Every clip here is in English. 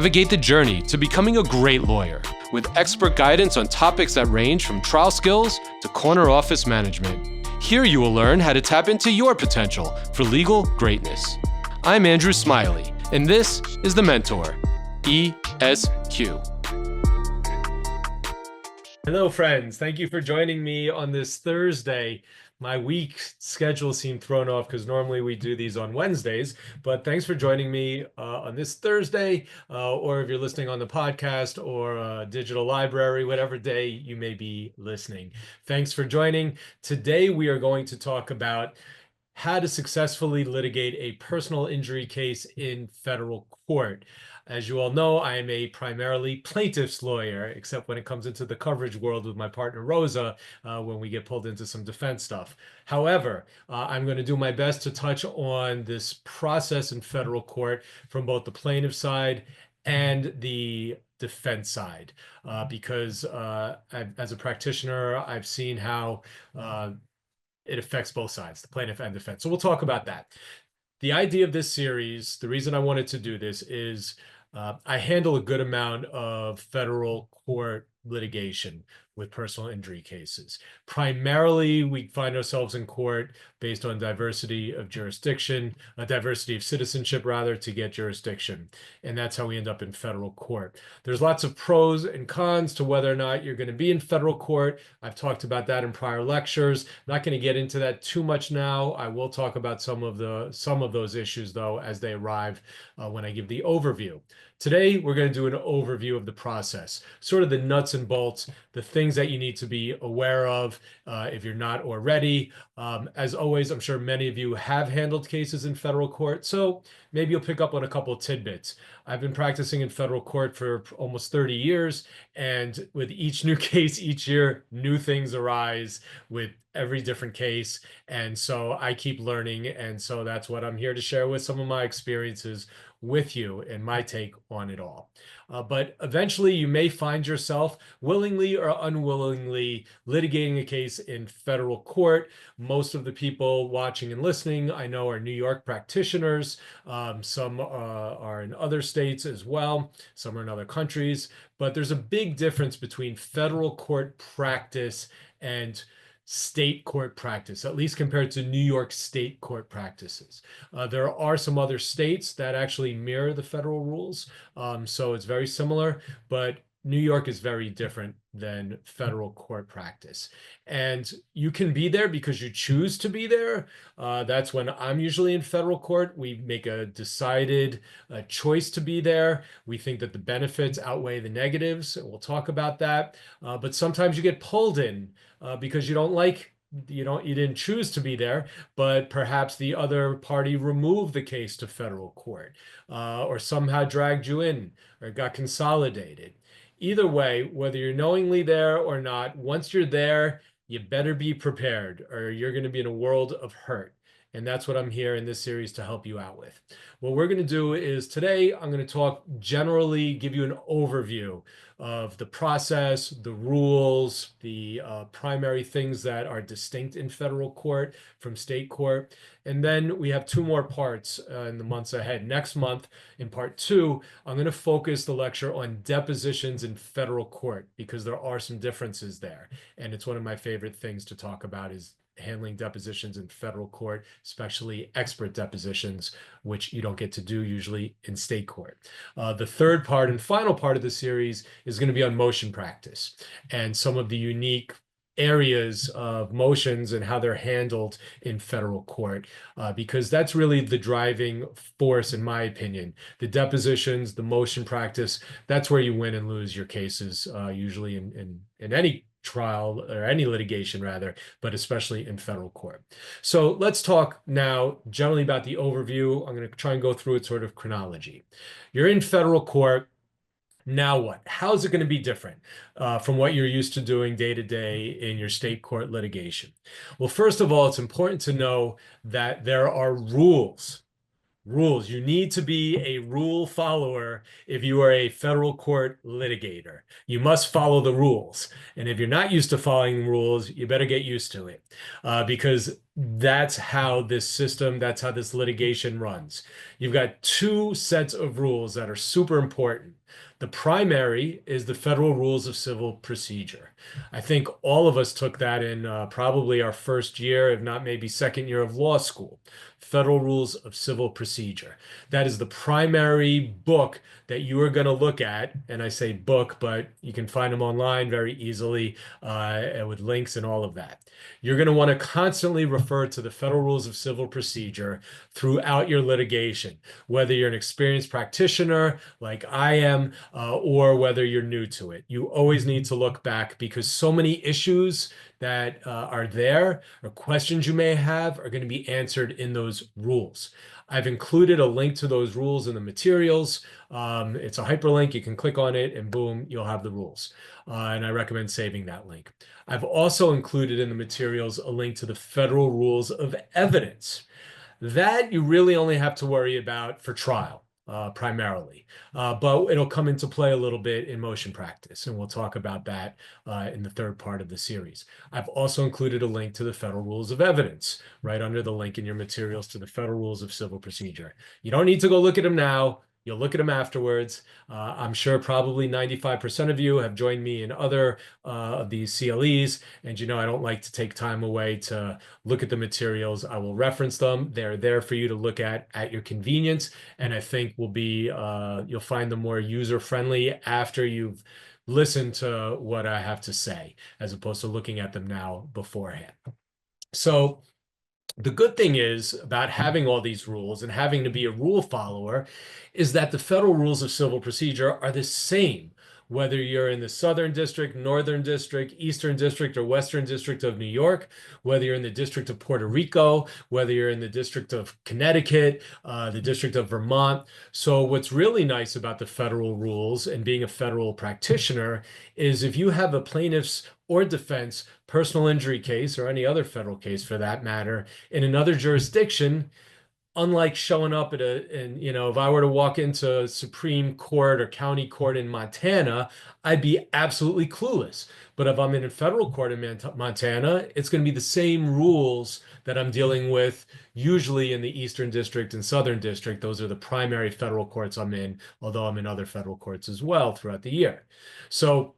Navigate the journey to becoming a great lawyer with expert guidance on topics that range from trial skills to corner office management. Here you will learn how to tap into your potential for legal greatness. I'm Andrew Smiley, and this is The Mentor, ESQ. Hello, friends. Thank you for joining me on this Thursday. My week schedule seemed thrown off because normally we do these on Wednesdays, but thanks for joining me on this Thursday, or if you're listening on the podcast or digital library, whatever day you may be listening. Thanks for joining. Today we are going to talk about how to successfully litigate a personal injury case in federal court. As you all know, I am a primarily plaintiff's lawyer, except when it comes into the coverage world with my partner Rosa, when we get pulled into some defense stuff. However, I'm going to do my best to touch on this process in federal court from both the plaintiff side and the defense side, because as a practitioner, I've seen how it affects both sides, the plaintiff and defense. So we'll talk about that. The idea of this series, the reason I wanted to do this is I handle a good amount of federal court litigation with personal injury cases. Primarily, we find ourselves in court based on diversity of jurisdiction, diversity of citizenship, rather, to get jurisdiction. And that's how we end up in federal court. There's lots of pros and cons to whether or not you're going to be in federal court. I've talked about that in prior lectures. I'm not going to get into that too much now. I will talk about some of those issues, though, as they arrive when I give the overview. Today, we're going to do an overview of the process, sort of the nuts and bolts, the things that you need to be aware of if you're not already. As always, I'm sure many of you have handled cases in federal court, so maybe you'll pick up on a couple of tidbits. I've been practicing in federal court for almost 30 years, and with each new case each year, new things arise with every different case, and so I keep learning, and so that's what I'm here to share with some of my experiences with you and my take on it all. But eventually you may find yourself willingly or unwillingly litigating a case in federal court. Most of the people watching and listening, I know, are New York practitioners. Some are in other states as well. Some are in other countries. But there's a big difference between federal court practice and state court practice, at least compared to New York state court practices. There are some other states that actually mirror the federal rules, so it's very similar, but New York is very different than federal court practice. And you can be there because you choose to be there. That's when I'm usually in federal court. We make a decided choice to be there. We think that the benefits outweigh the negatives. We'll talk about that. But sometimes you get pulled in because you didn't choose to be there, but perhaps the other party removed the case to federal court, or somehow dragged you in, or got consolidated. Either way, whether you're knowingly there or not, once you're there, you better be prepared, or you're going to be in a world of hurt. And that's what I'm here in this series to help you out with. What we're going to do is today, I'm going to talk generally, give you an overview of the process, the rules, the primary things that are distinct in federal court from state court. And then we have two more parts in the months ahead. Next month, in part 2, I'm going to focus the lecture on depositions in federal court because there are some differences there. And it's one of my favorite things to talk about is handling depositions in federal court, especially expert depositions, which you don't get to do usually in state court. The third part and final part of the series is going to be on motion practice and some of the unique areas of motions and how they're handled in federal court, because that's really the driving force, in my opinion. The depositions, the motion practice, that's where you win and lose your cases, usually in any trial or any litigation rather, but especially in federal court. So let's talk now generally about the overview. I'm going to try and go through it sort of chronology. You're in federal court. Now what? How's it going to be different from what you're used to doing day to day in your state court litigation? Well, first of all, it's important to know that there are rules Rules. You need to be a rule follower if you are a federal court litigator. You must follow the rules. And if you're not used to following rules, you better get used to it because that's how this system, that's how this litigation runs. You've got two sets of rules that are super important. The primary is the Federal Rules of Civil Procedure. I think all of us took that in probably our first year, if not maybe second year of law school. Federal Rules of Civil Procedure. That is the primary book that you are going to look at. And I say book, but you can find them online very easily with links and all of that. You're going to want to constantly refer to the Federal Rules of Civil Procedure throughout your litigation, whether you're an experienced practitioner like I am, or whether you're new to it. You always need to look back because so many issues that are there or questions you may have are going to be answered in those rules. I've included a link to those rules in the materials. It's a hyperlink. You can click on it and boom, you'll have the rules. And I recommend saving that link. I've also included in the materials a link to the Federal Rules of Evidence. That you really only have to worry about for trial, primarily. But it'll come into play a little bit in motion practice, and we'll talk about that in the third part of the series. I've also included a link to the Federal Rules of Evidence right under the link in your materials to the Federal Rules of Civil Procedure. You don't need to go look at them now. You'll look at them afterwards. I'm sure probably 95% of you have joined me in other of these CLEs, and you know I don't like to take time away to look at the materials. I will reference them. They're there for you to look at your convenience, and I think will be you'll find them more user-friendly after you've listened to what I have to say, as opposed to looking at them now beforehand. So the good thing is about having all these rules and having to be a rule follower is that the Federal Rules of Civil Procedure are the same, whether you're in the Southern District, Northern District, Eastern District, or Western District of New York, whether you're in the District of Puerto Rico, whether you're in the District of Connecticut, the District of Vermont. So what's really nice about the federal rules and being a federal practitioner is if you have a plaintiff's or defense personal injury case or any other federal case for that matter in another jurisdiction, unlike showing up and if I were to walk into Supreme Court or County Court in Montana, I'd be absolutely clueless. But if I'm in a federal court in Montana, it's going to be the same rules that I'm dealing with usually in the Eastern District and Southern District. Those are the primary federal courts I'm in, although I'm in other federal courts as well throughout the year. So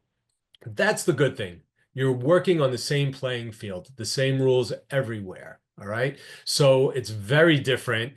that's the good thing. You're working on the same playing field, the same rules everywhere. All right. So it's very different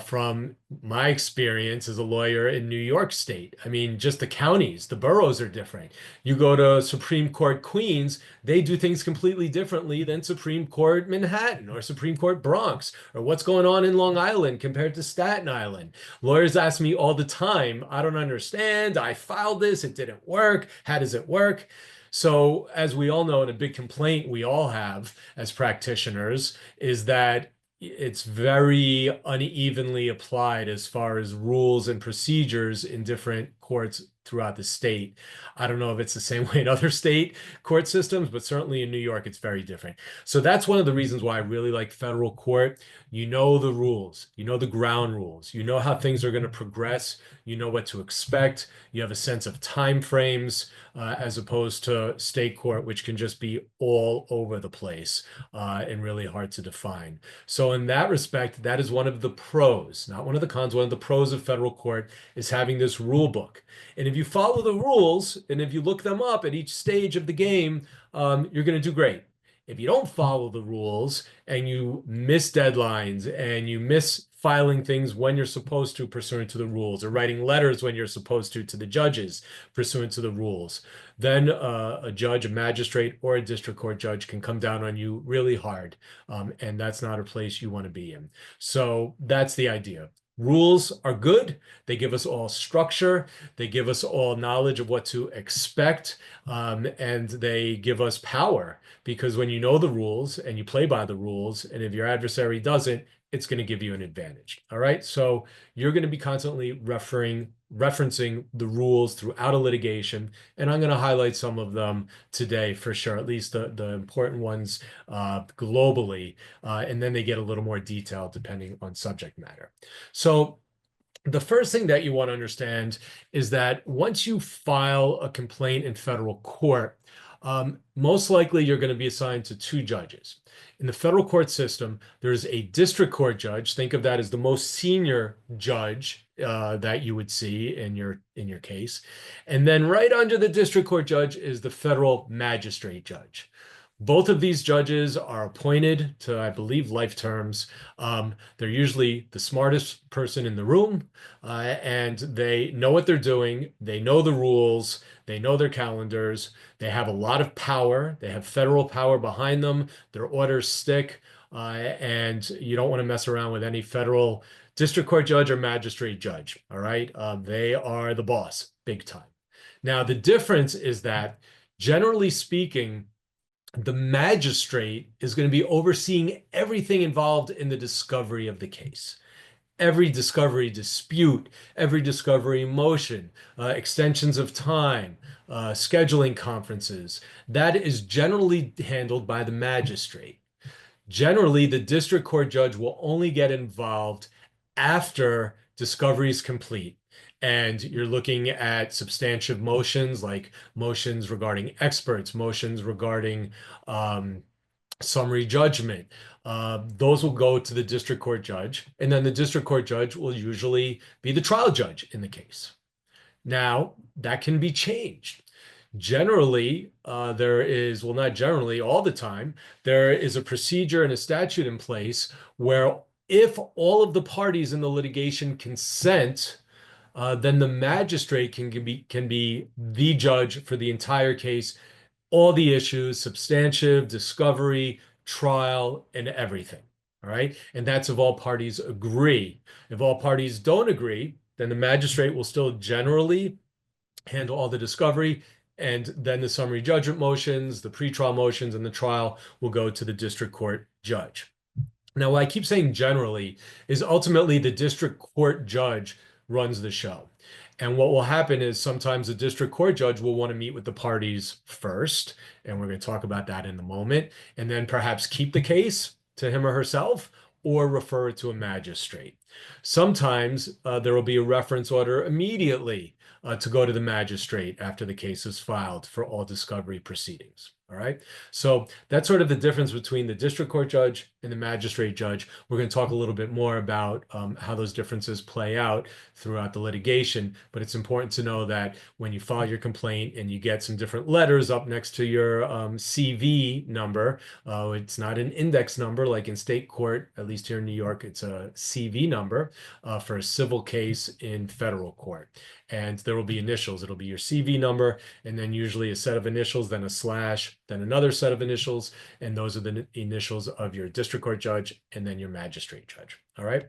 from my experience as a lawyer in New York State. I mean, just the counties, the boroughs are different. You go to Supreme Court Queens, they do things completely differently than Supreme Court Manhattan or Supreme Court Bronx or what's going on in Long Island compared to Staten Island. Lawyers ask me all the time, I don't understand. I filed this. It didn't work. How does it work? So, as we all know, and a big complaint we all have as practitioners is that it's very unevenly applied as far as rules and procedures in different courts throughout the state. I don't know if it's the same way in other state court systems, but certainly in New York, it's very different. So that's one of the reasons why I really like federal court. You know the rules, you know the ground rules, you know how things are going to progress, you know what to expect, you have a sense of time frames, as opposed to state court, which can just be all over the place and really hard to define. So in that respect, that is one of the pros, not one of the cons. One of the pros of federal court is having this rule book. And if you follow the rules and if you look them up at each stage of the game, you're going to do great. If you don't follow the rules and you miss deadlines and you miss filing things when you're supposed to pursuant to the rules or writing letters when you're supposed to the judges pursuant to the rules, then a judge, a magistrate, or a district court judge can come down on you really hard. And that's not a place you want to be in. So that's the idea. Rules are good. They give us all structure. They give us all knowledge of what to expect. And they give us power because when you know the rules and you play by the rules, and if your adversary doesn't, it's going to give you an advantage. All right. So you're going to be constantly referencing the rules throughout a litigation. And I'm going to highlight some of them today for sure, at least the important ones globally. And then they get a little more detailed depending on subject matter. So the first thing that you want to understand is that once you file a complaint in federal court, most likely you're going to be assigned to two judges. In the federal court system, there's a district court judge. Think of that as the most senior judge that you would see in your case. And then right under the district court judge is the federal magistrate judge. Both of these judges are appointed to, I believe, life terms. They're usually the smartest person in the room, and they know what they're doing. They know the rules. They know their calendars. They have a lot of power. They have federal power behind them. Their orders stick, and you don't want to mess around with any federal district court judge or magistrate judge. All right. They are the boss, big time. Now, the difference is that, generally speaking, the magistrate is going to be overseeing everything involved in the discovery of the case. Every discovery dispute, every discovery motion, extensions of time, scheduling conferences, that is generally handled by the magistrate. Generally, the district court judge will only get involved after discovery is complete. And you're looking at substantive motions like motions regarding experts, motions regarding summary judgment. Those will go to the district court judge, and then the district court judge will usually be the trial judge in the case. Now, that can be changed. Generally, there is, well, not generally, all the time, there is a procedure and a statute in place where if all of the parties in the litigation consent, then the magistrate can be the judge for the entire case, all the issues, substantive, discovery, trial, and everything. All right. And that's if all parties agree. If all parties don't agree, then the magistrate will still generally handle all the discovery. And then the summary judgment motions, the pretrial motions, and the trial will go to the district court judge. Now, what I keep saying generally is ultimately the district court judge runs the show. And what will happen is sometimes the district court judge will want to meet with the parties first, and we're going to talk about that in a moment, and then perhaps keep the case to him or herself or refer it to a magistrate. Sometimes there will be a reference order immediately to go to the magistrate after the case is filed for all discovery proceedings. All right. So that's sort of the difference between the district court judge and the magistrate judge. We're going to talk a little bit more about how those differences play out throughout the litigation. But it's important to know that when you file your complaint and you get some different letters up next to your CV number, it's not an index number like in state court, at least here in New York, it's a CV number for a civil case in federal court. And there will be initials. It'll be your CV number, and then usually a set of initials, then a slash, then another set of initials, and those are the initials of your district court judge and then your magistrate judge. All right.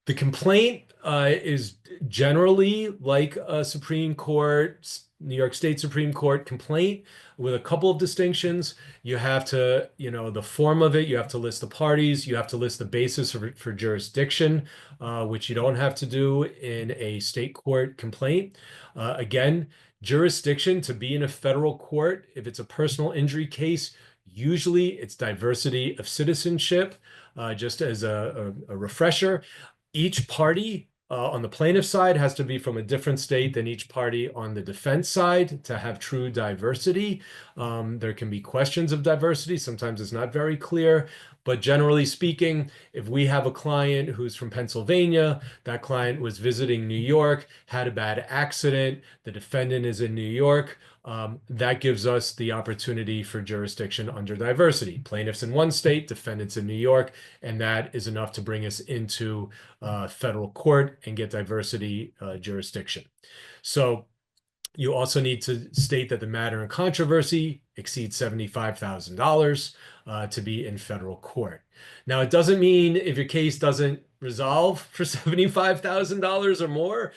The complaint is generally like a Supreme Court, New York State Supreme Court complaint with a couple of distinctions. You have to, the form of it, you have to list the parties, you have to list the basis for jurisdiction, which you don't have to do in a state court complaint. Again, jurisdiction to be in a federal court, if it's a personal injury case, usually it's diversity of citizenship. Just as a refresher, each party on the plaintiff side has to be from a different state than each party on the defense side to have true diversity. There can be questions of diversity. Sometimes it's not very clear. But generally speaking, if we have a client who's from Pennsylvania, that client was visiting New York, had a bad accident, the defendant is in New York, that gives us the opportunity for jurisdiction under diversity. Plaintiffs in one state, defendants in New York, and that is enough to bring us into federal court and get diversity jurisdiction. So you also need to state that the matter in controversy exceeds $75,000 to be in federal court. Now, it doesn't mean if your case doesn't resolve for $75,000 or more,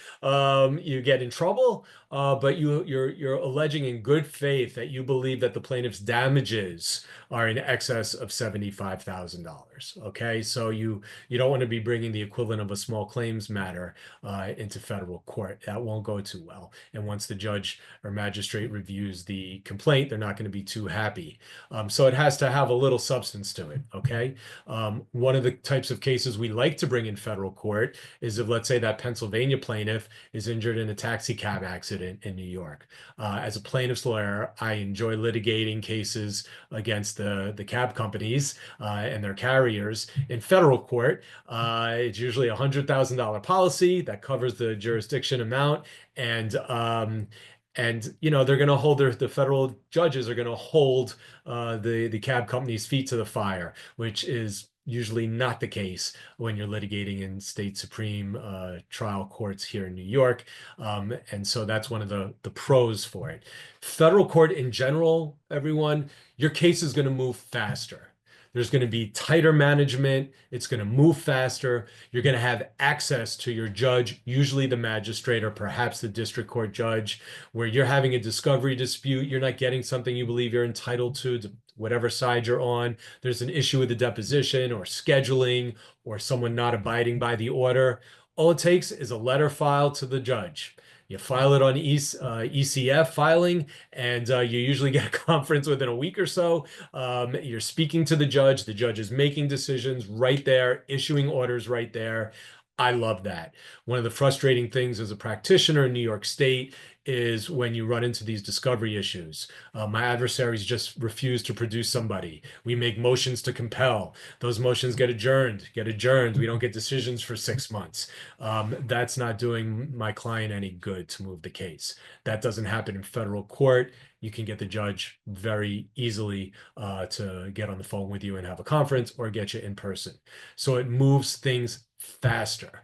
you get in trouble. But you're alleging in good faith that you believe that the plaintiff's damages are in excess of $75,000. Okay, so you don't want to be bringing the equivalent of a small claims matter into federal court. That won't go too well. And once the judge or magistrate reviews the complaint, they're not going to be too happy. So it has to have a little substance to it. Okay. One of the types of cases we like to bring in federal court is if, let's say, that Pennsylvania plaintiff is injured in a taxi cab accident in New York. As a plaintiff's lawyer, I enjoy litigating cases against the cab companies and their carriers in federal court. It's usually a $100,000 policy that covers the jurisdiction amount, and they're going to hold the federal judges are going to hold the cab company's feet to the fire, which is usually not the case when you're litigating in state supreme trial courts here in New York. And so that's one of the pros for it. Federal court in general, everyone, your case is going to move faster. There's going to be tighter management. It's going to move faster. You're going to have access to your judge, usually the magistrate or perhaps the district court judge, where you're having a discovery dispute. You're not getting something you believe you're entitled to whatever side you're on. There's an issue with the deposition or scheduling or someone not abiding by the order. All it takes is a letter filed to the judge. You file it on ECF filing, and you usually get a conference within a week or so. You're speaking to the judge. The judge is making decisions right there, issuing orders right there. I love that. One of the frustrating things as a practitioner in New York State is when you run into these discovery issues. My adversaries just refuse to produce somebody. We make motions to compel. Those motions get adjourned. We don't get decisions for 6 months. That's not doing my client any good to move the case. That doesn't happen in federal court. You can get the judge very easily to get on the phone with you and have a conference or get you in person. So it moves things faster.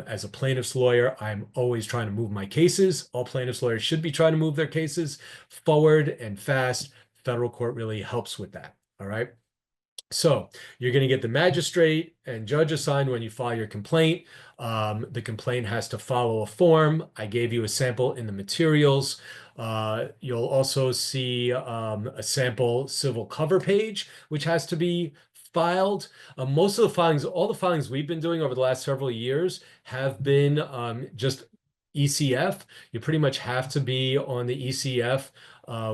As a plaintiff's lawyer, I'm always trying to move my cases. All plaintiff's lawyers should be trying to move their cases forward and fast. Federal court really helps with that. All right. So you're going to get the magistrate and judge assigned when you file your complaint. The complaint has to follow a form. I gave you a sample in the materials. You'll also see a sample civil cover page, which has to be filed. Most of the filings, all the filings we've been doing over the last several years have been just ECF. You pretty much have to be on the ECF,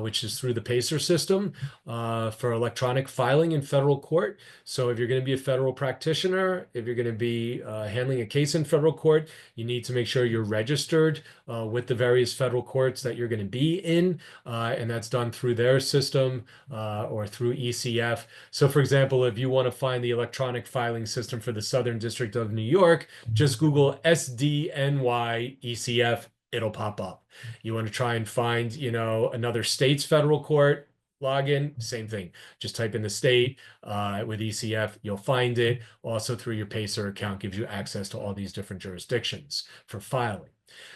which is through the PACER system for electronic filing in federal court. So if you're going to be a federal practitioner, if you're going to be handling a case in federal court, you need to make sure you're registered with the various federal courts that you're going to be in, and that's done through their system or through ECF. So for example, if you want to find the electronic filing system for the Southern District of New York, just Google SDNY ECF. It'll pop up. You want to try and find, another state's federal court login, same thing. Just type in the state with ECF, you'll find it. Also through your PACER account gives you access to all these different jurisdictions for filing.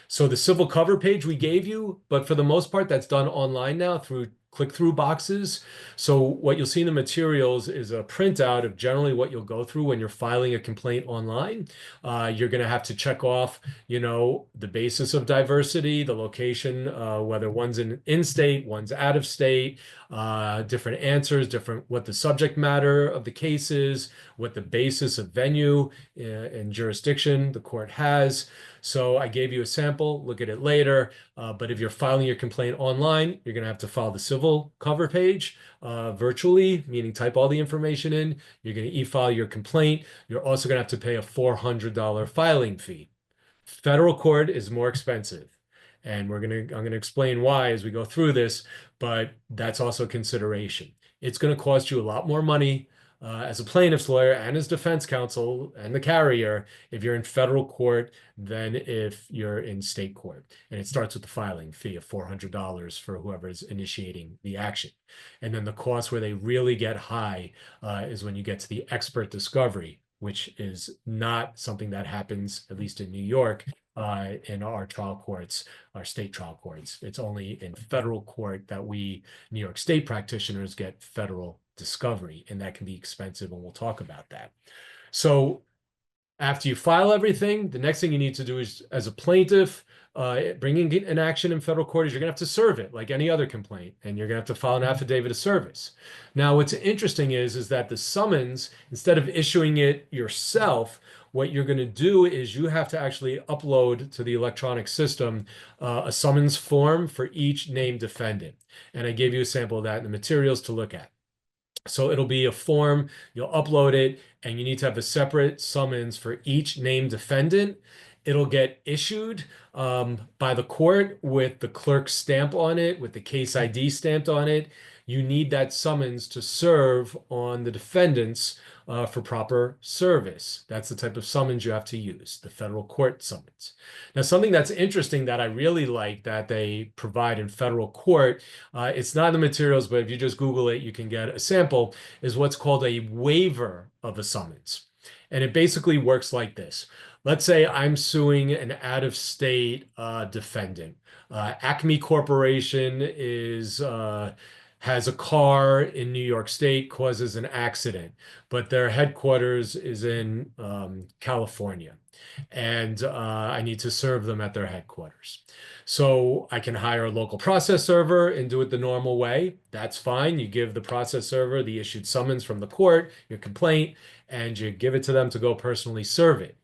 So the civil cover page we gave you, but for the most part, that's done online now through click-through boxes. So what you'll see in the materials is a printout of generally what you'll go through when you're filing a complaint online. You're going to have to check off, the basis of diversity, the location, whether one's in-state, one's out of state, different answers, what the subject matter of the case is, what the basis of venue and jurisdiction the court has. So I gave you a sample, look at it later. But if you're filing your complaint online, you're going to have to file the civil cover page virtually, meaning type all the information in. You're going to e-file your complaint. You're also going to have to pay a $400 filing fee. Federal court is more expensive. And I'm going to explain why as we go through this, but that's also consideration. It's going to cost you a lot more money as a plaintiff's lawyer and as defense counsel and the carrier if you're in federal court than if you're in state court. And it starts with the filing fee of $400 for whoever is initiating the action. And then the cost where they really get high is when you get to the expert discovery, which is not something that happens, at least in New York, in our trial courts, our state trial courts. It's only in federal court that we New York State practitioners get federal discovery, and that can be expensive, and we'll talk about that. So after you file everything, the next thing you need to do is, as a plaintiff, bringing an action in federal court, is you're going to have to serve it like any other complaint, and you're going to have to file an affidavit of service. Now, what's interesting is that the summons, instead of issuing it yourself, what you're going to do is you have to actually upload to the electronic system a summons form for each named defendant. And I gave you a sample of that in the materials to look at. So it'll be a form, you'll upload it, and you need to have a separate summons for each named defendant. It'll get issued by the court with the clerk's stamp on it, with the case ID stamped on it. You need that summons to serve on the defendants for proper service. That's the type of summons you have to use, the federal court summons. Now, something that's interesting that I really like that they provide in federal court, it's not in the materials, but if you just Google it, you can get a sample, is what's called a waiver of a summons. And it basically works like this. Let's say I'm suing an out-of-state defendant. Acme Corporation has a car in New York State, causes an accident, but their headquarters is in California. And I need to serve them at their headquarters. So I can hire a local process server and do it the normal way. That's fine. You give the process server the issued summons from the court, your complaint, and you give it to them to go personally serve it.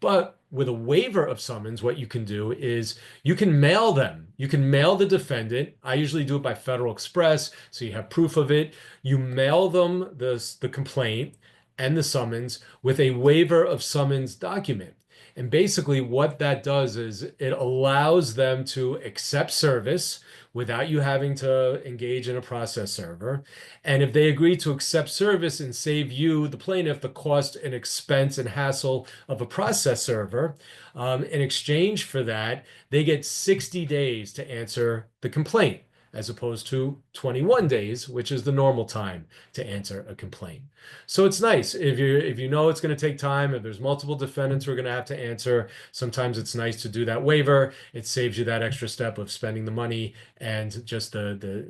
But with a waiver of summons, what you can do is you can mail them. You can mail the defendant. I usually do it by Federal Express, so you have proof of it. You mail them the complaint and the summons with a waiver of summons document. And basically what that does is it allows them to accept service without you having to engage in a process server. And if they agree to accept service and save you, the plaintiff, the cost and expense and hassle of a process server, in exchange for that, they get 60 days to answer the complaint, as opposed to 21 days, which is the normal time to answer a complaint. So it's nice if you know it's going to take time, if there's multiple defendants who are going to have to answer, sometimes it's nice to do that waiver. It saves you that extra step of spending the money and just the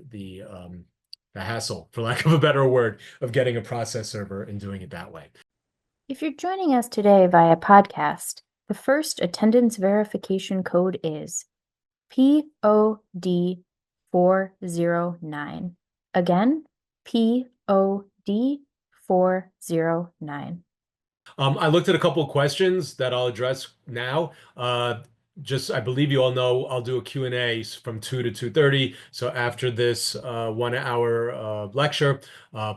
hassle, for lack of a better word, of getting a process server and doing it that way. If you're joining us today via podcast, the first attendance verification code is POD 409. Again, POD 409. I looked at a couple of questions that I'll address now. I believe you all know I'll do a Q&A from 2 to 2:30. So after this 1 hour lecture,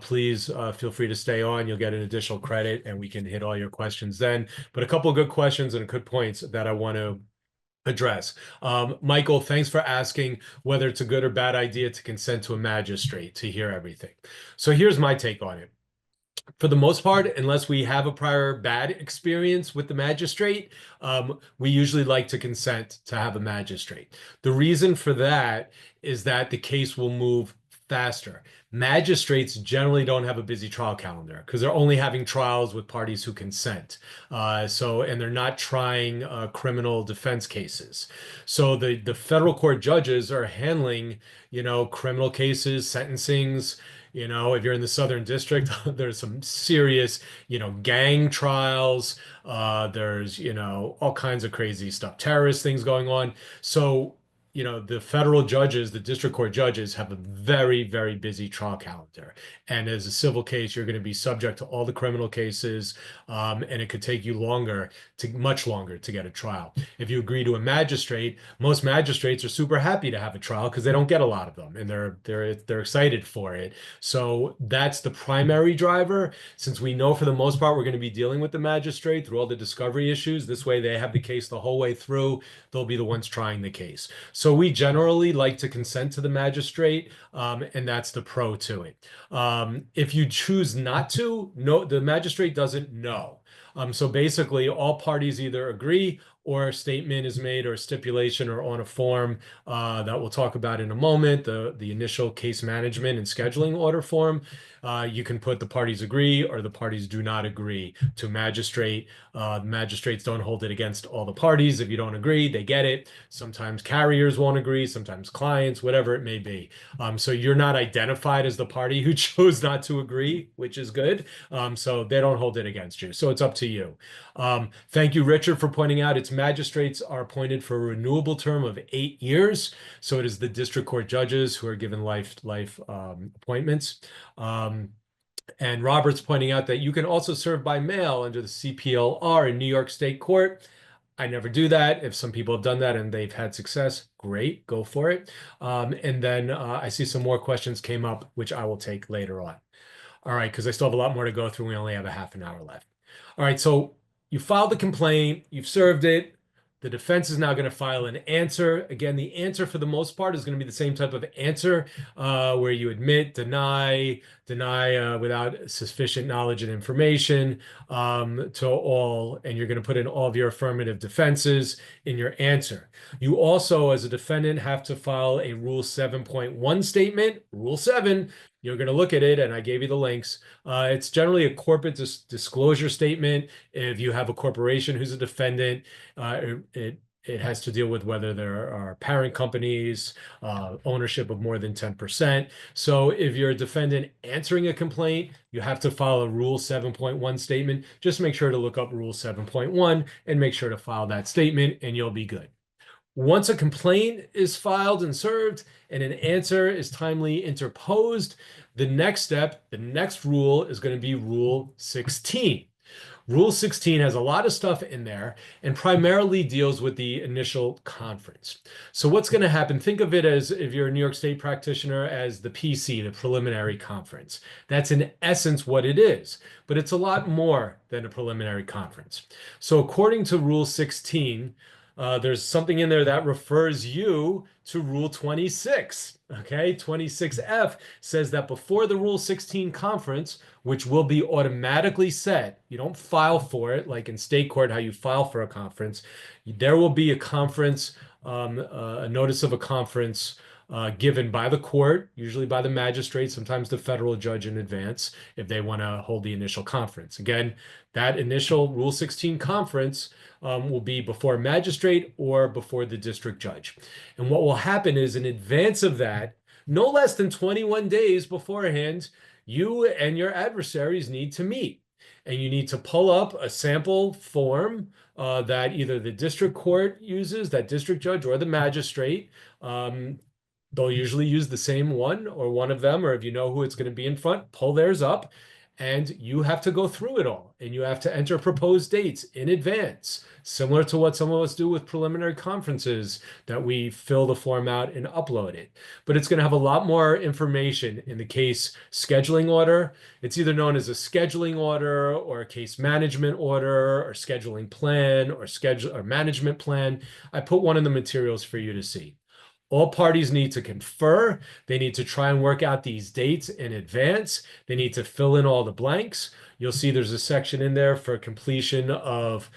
please feel free to stay on. You'll get an additional credit and we can hit all your questions then. But a couple of good questions and good points that I want to address. Michael, thanks for asking whether it's a good or bad idea to consent to a magistrate to hear everything. So here's my take on it. For the most part, unless we have a prior bad experience with the magistrate, we usually like to consent to have a magistrate. The reason for that is that the case will move faster. Magistrates generally don't have a busy trial calendar because they're only having trials with parties who consent. And they're not trying criminal defense cases. So the federal court judges are handling, criminal cases, sentencings. If you're in the Southern District, there's some serious, gang trials. There's, all kinds of crazy stuff, terrorist things going on. So, the federal judges, the district court judges have a very, very busy trial calendar. And as a civil case, you're going to be subject to all the criminal cases, and it could take you much longer to get a trial. If you agree to a magistrate, most magistrates are super happy to have a trial because they don't get a lot of them, and they're excited for it. So that's the primary driver. Since we know for the most part we're going to be dealing with the magistrate through all the discovery issues, this way they have the case the whole way through. They'll be the ones trying the case. So we generally like to consent to the magistrate, and that's the pro to it. If you choose not to, no, the magistrate doesn't know. So basically, all parties either agree or a statement is made or a stipulation or on a form that we'll talk about in a moment, the initial case management and scheduling order form, you can put the parties agree or the parties do not agree to magistrate. Magistrates don't hold it against all the parties. If you don't agree, they get it. Sometimes carriers won't agree, sometimes clients, whatever it may be. So you're not identified as the party who chose not to agree, which is good. So they don't hold it against you. So it's up to you. Thank you, Richard, for pointing out its magistrates are appointed for a renewable term of 8 years. So it is the district court judges who are given life appointments. And Robert's pointing out that you can also serve by mail under the CPLR in New York State Court. I never do that. If some people have done that and they've had success, great, go for it. And then I see some more questions came up, which I will take later on. All right, because I still have a lot more to go through. We only have a half an hour left. All right, so you filed the complaint, you've served it. The defense is now going to file an answer. Again, the answer for the most part is going to be the same type of answer where you admit, deny without sufficient knowledge and information to all, and you're going to put in all of your affirmative defenses in your answer. You also, as a defendant, have to file a Rule 7.1 statement. Rule 7, you're going to look at it, and I gave you the links. It's generally a corporate disclosure statement. If you have a corporation who's a defendant, it has to deal with whether there are parent companies, ownership of more than 10%. So if you're a defendant answering a complaint, you have to file a Rule 7.1 statement. Just make sure to look up Rule 7.1 and make sure to file that statement, and you'll be good. Once a complaint is filed and served and an answer is timely interposed, the next step, the next rule is going to be Rule 16. Rule 16 has a lot of stuff in there and primarily deals with the initial conference. So what's going to happen? Think of it as, if you're a New York State practitioner, as the PC, the preliminary conference. That's in essence what it is, but it's a lot more than a preliminary conference. So according to Rule 16, there's something in there that refers you to Rule 26. Okay, 26F says that before the Rule 16 conference, which will be automatically set, you don't file for it like in state court, how you file for a conference. There will be a conference, a notice of a conference given by the court, usually by the magistrate, sometimes the federal judge in advance, if they want to hold the initial conference. Again, that initial Rule 16 conference will be before a magistrate or before the district judge. And what will happen is, in advance of that, no less than 21 days beforehand, you and your adversaries need to meet. And you need to pull up a sample form that either the district court uses, that district judge, or the magistrate. They'll usually use the same one or one of them, or if you know who it's going to be in front, pull theirs up. And you have to go through it all, and you have to enter proposed dates in advance, similar to what some of us do with preliminary conferences, that we fill the form out and upload it. But it's going to have a lot more information in the case scheduling order. It's either known as a scheduling order or a case management order or scheduling plan or schedule or management plan. I put one in the materials for you to see. All parties need to confer. They need to try and work out these dates in advance. They need to fill in all the blanks. You'll see there's a section in there for completion of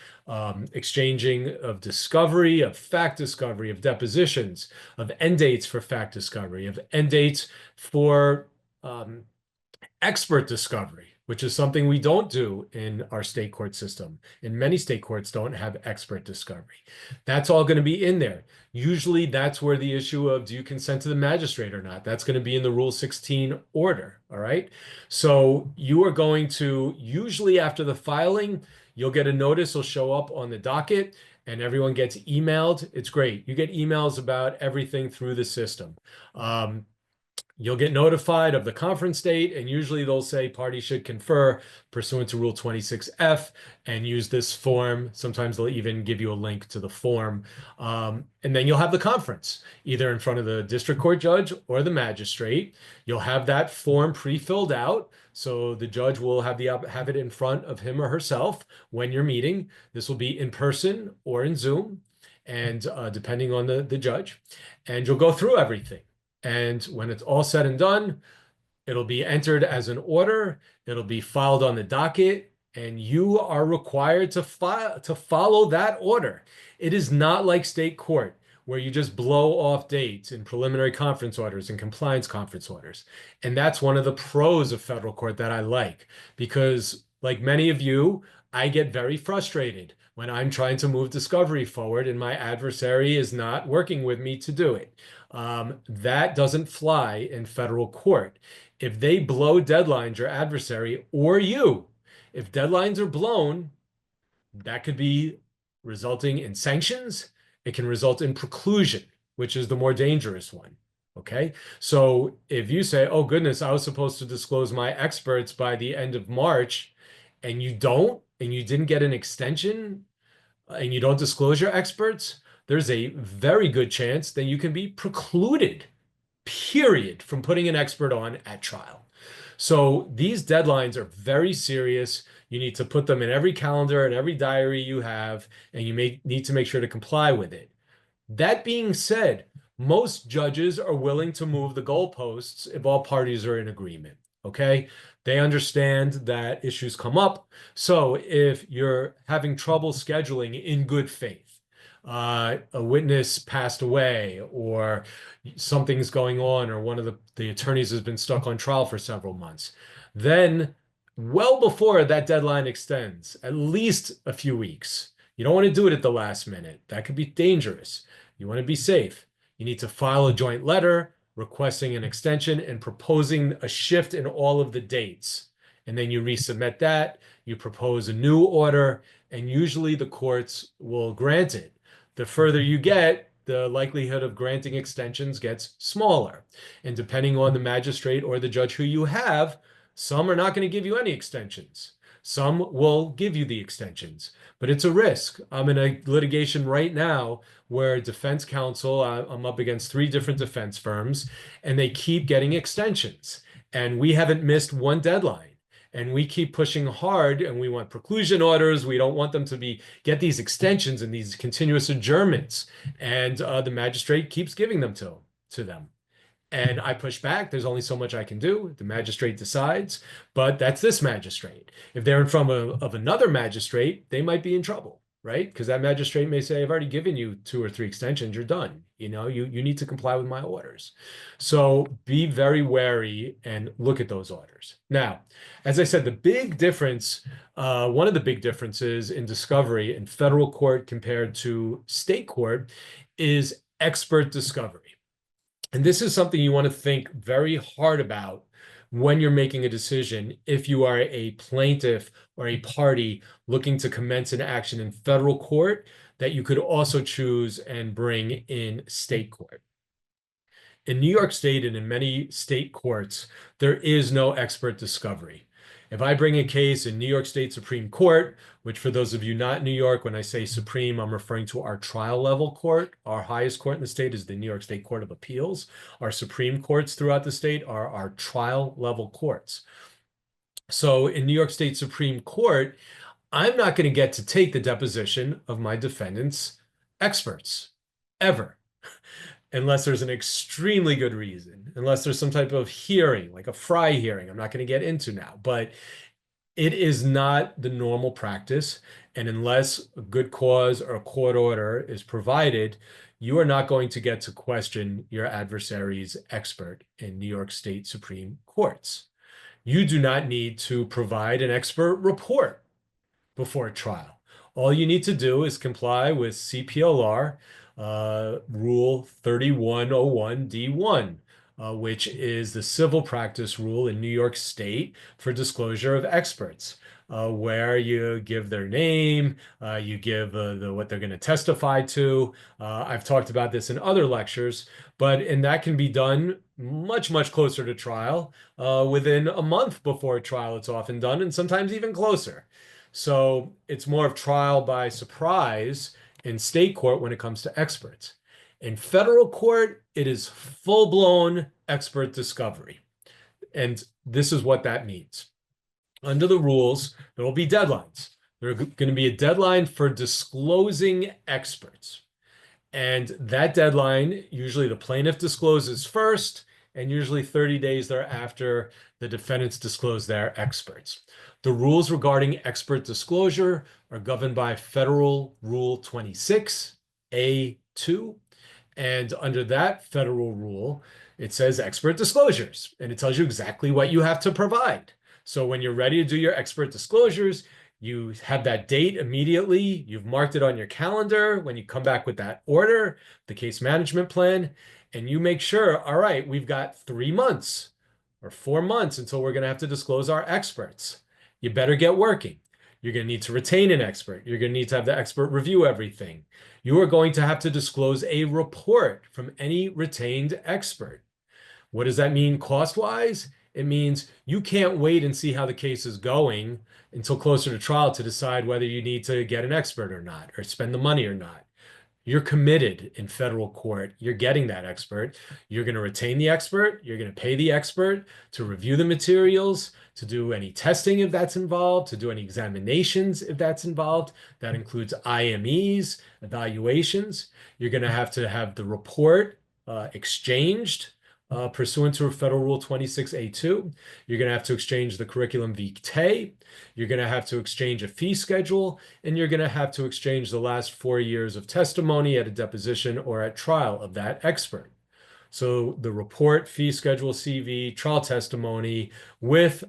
exchanging of discovery, of fact discovery, of depositions, of end dates for fact discovery, of end dates for expert discovery, which is something we don't do in our state court system. And many state courts don't have expert discovery. That's all going to be in there. Usually that's where the issue of, do you consent to the magistrate or not? That's going to be in the Rule 16 order, all right? So you are going to, usually after the filing, you'll get a notice, will show up on the docket, and everyone gets emailed. It's great. You get emails about everything through the system. You'll get notified of the conference date, and usually they'll say parties should confer pursuant to Rule 26F and use this form. Sometimes they'll even give you a link to the form. And then you'll have the conference, either in front of the district court judge or the magistrate. You'll have that form pre-filled out. So the judge will have it in front of him or herself when you're meeting. This will be in person or in Zoom, and depending on the judge. And you'll go through everything. And when it's all said and done, it'll be entered as an order. It'll be filed on the docket. and you are required to follow that order. It is not like state court where you just blow off dates in preliminary conference orders and compliance conference orders. And that's one of the pros of federal court that I like, because like many of you, I get very frustrated when I'm trying to move discovery forward and my adversary is not working with me to do it. That doesn't fly in federal court. If they blow deadlines, your adversary or you, if deadlines are blown, that could be resulting in sanctions. It can result in preclusion, which is the more dangerous one. Okay. So if you say, oh goodness, I was supposed to disclose my experts by the end of March, and you don't, and you didn't get an extension, and you don't disclose your experts, there's a very good chance that you can be precluded, period, from putting an expert on at trial. So these deadlines are very serious. You need to put them in every calendar and every diary you have, and you need to make sure to comply with it. That being said, most judges are willing to move the goalposts if all parties are in agreement. Okay. They understand that issues come up. So if you're having trouble scheduling in good faith, a witness passed away, or something's going on, or one of the attorneys has been stuck on trial for several months, then well before that deadline extends, at least a few weeks, you don't want to do it at the last minute. That could be dangerous. You want to be safe. You need to file a joint letter requesting an extension and proposing a shift in all of the dates. And then you resubmit that, you propose a new order, and usually the courts will grant it. The further you get, the likelihood of granting extensions gets smaller. And depending on the magistrate or the judge who you have, some are not going to give you any extensions. Some will give you the extensions, but it's a risk. I'm in a litigation right now where defense counsel, I'm up against 3 different defense firms, and they keep getting extensions. And we haven't missed one deadline. And we keep pushing hard, and we want preclusion orders. We don't want them to get these extensions and these continuous adjournments. And the magistrate keeps giving them to them. And I push back. There's only so much I can do. The magistrate decides, but that's this magistrate. If they're in front of another magistrate, they might be in trouble, right? Because that magistrate may say, I've already given you 2 or 3 extensions. You're done. You know, you need to comply with my orders. So be very wary and look at those orders. Now, as I said, the big difference, one of the big differences in discovery in federal court compared to state court is expert discovery. And this is something you want to think very hard about when you're making a decision if you are a plaintiff or a party looking to commence an action in federal court that you could also choose and bring in state court. In New York State and in many state courts, there is no expert discovery. If I bring a case in New York State Supreme Court, which for those of you not in New York, when I say Supreme, I'm referring to our trial level court. Our highest court in the state is the New York State Court of Appeals. Our Supreme Courts throughout the state are our trial level courts. So in New York State Supreme Court, I'm not going to get to take the deposition of my defendant's experts, ever. Unless there's an extremely good reason, unless there's some type of hearing, like a Fry hearing, I'm not going to get into now, but it is not the normal practice. And unless a good cause or a court order is provided, you are not going to get to question your adversary's expert in New York State Supreme Courts. You do not need to provide an expert report before trial. All you need to do is comply with CPLR Rule 3101D1, which is the civil practice rule in New York State for disclosure of experts, where you give their name, you give what they're going to testify to. I've talked about this in other lectures, and that can be done much, much closer to trial. Within a month before trial, it's often done, and sometimes even closer. So it's more of trial by surprise in state court when it comes to experts. In federal court, it is full-blown expert discovery. And this is what that means. Under the rules, there will be deadlines. There's going to be a deadline for disclosing experts. And that deadline, usually the plaintiff discloses first, and usually 30 days thereafter, the defendants disclose their experts. The rules regarding expert disclosure are governed by Federal Rule 26A2. And under that federal rule, it says expert disclosures, and it tells you exactly what you have to provide. So when you're ready to do your expert disclosures, you have that date immediately. You've marked it on your calendar when you come back with that order, the case management plan, and you make sure, all right, we've got 3 months or 4 months until we're going to have to disclose our experts. You better get working. You're going to need to retain an expert. You're going to need to have the expert review everything. You are going to have to disclose a report from any retained expert. What does that mean cost-wise? It means you can't wait and see how the case is going until closer to trial to decide whether you need to get an expert or not, or spend the money or not. You're committed in federal court. You're getting that expert. You're going to retain the expert. You're going to pay the expert to review the materials, to do any testing if that's involved, to do any examinations if that's involved. That includes IMEs, evaluations. You're going to have the report exchanged pursuant to Federal Rule 26A2. You're going to have to exchange the curriculum vitae. You're going to have to exchange a fee schedule, and you're going to have to exchange the last 4 years of testimony at a deposition or at trial of that expert. So the report, fee schedule, CV, trial testimony with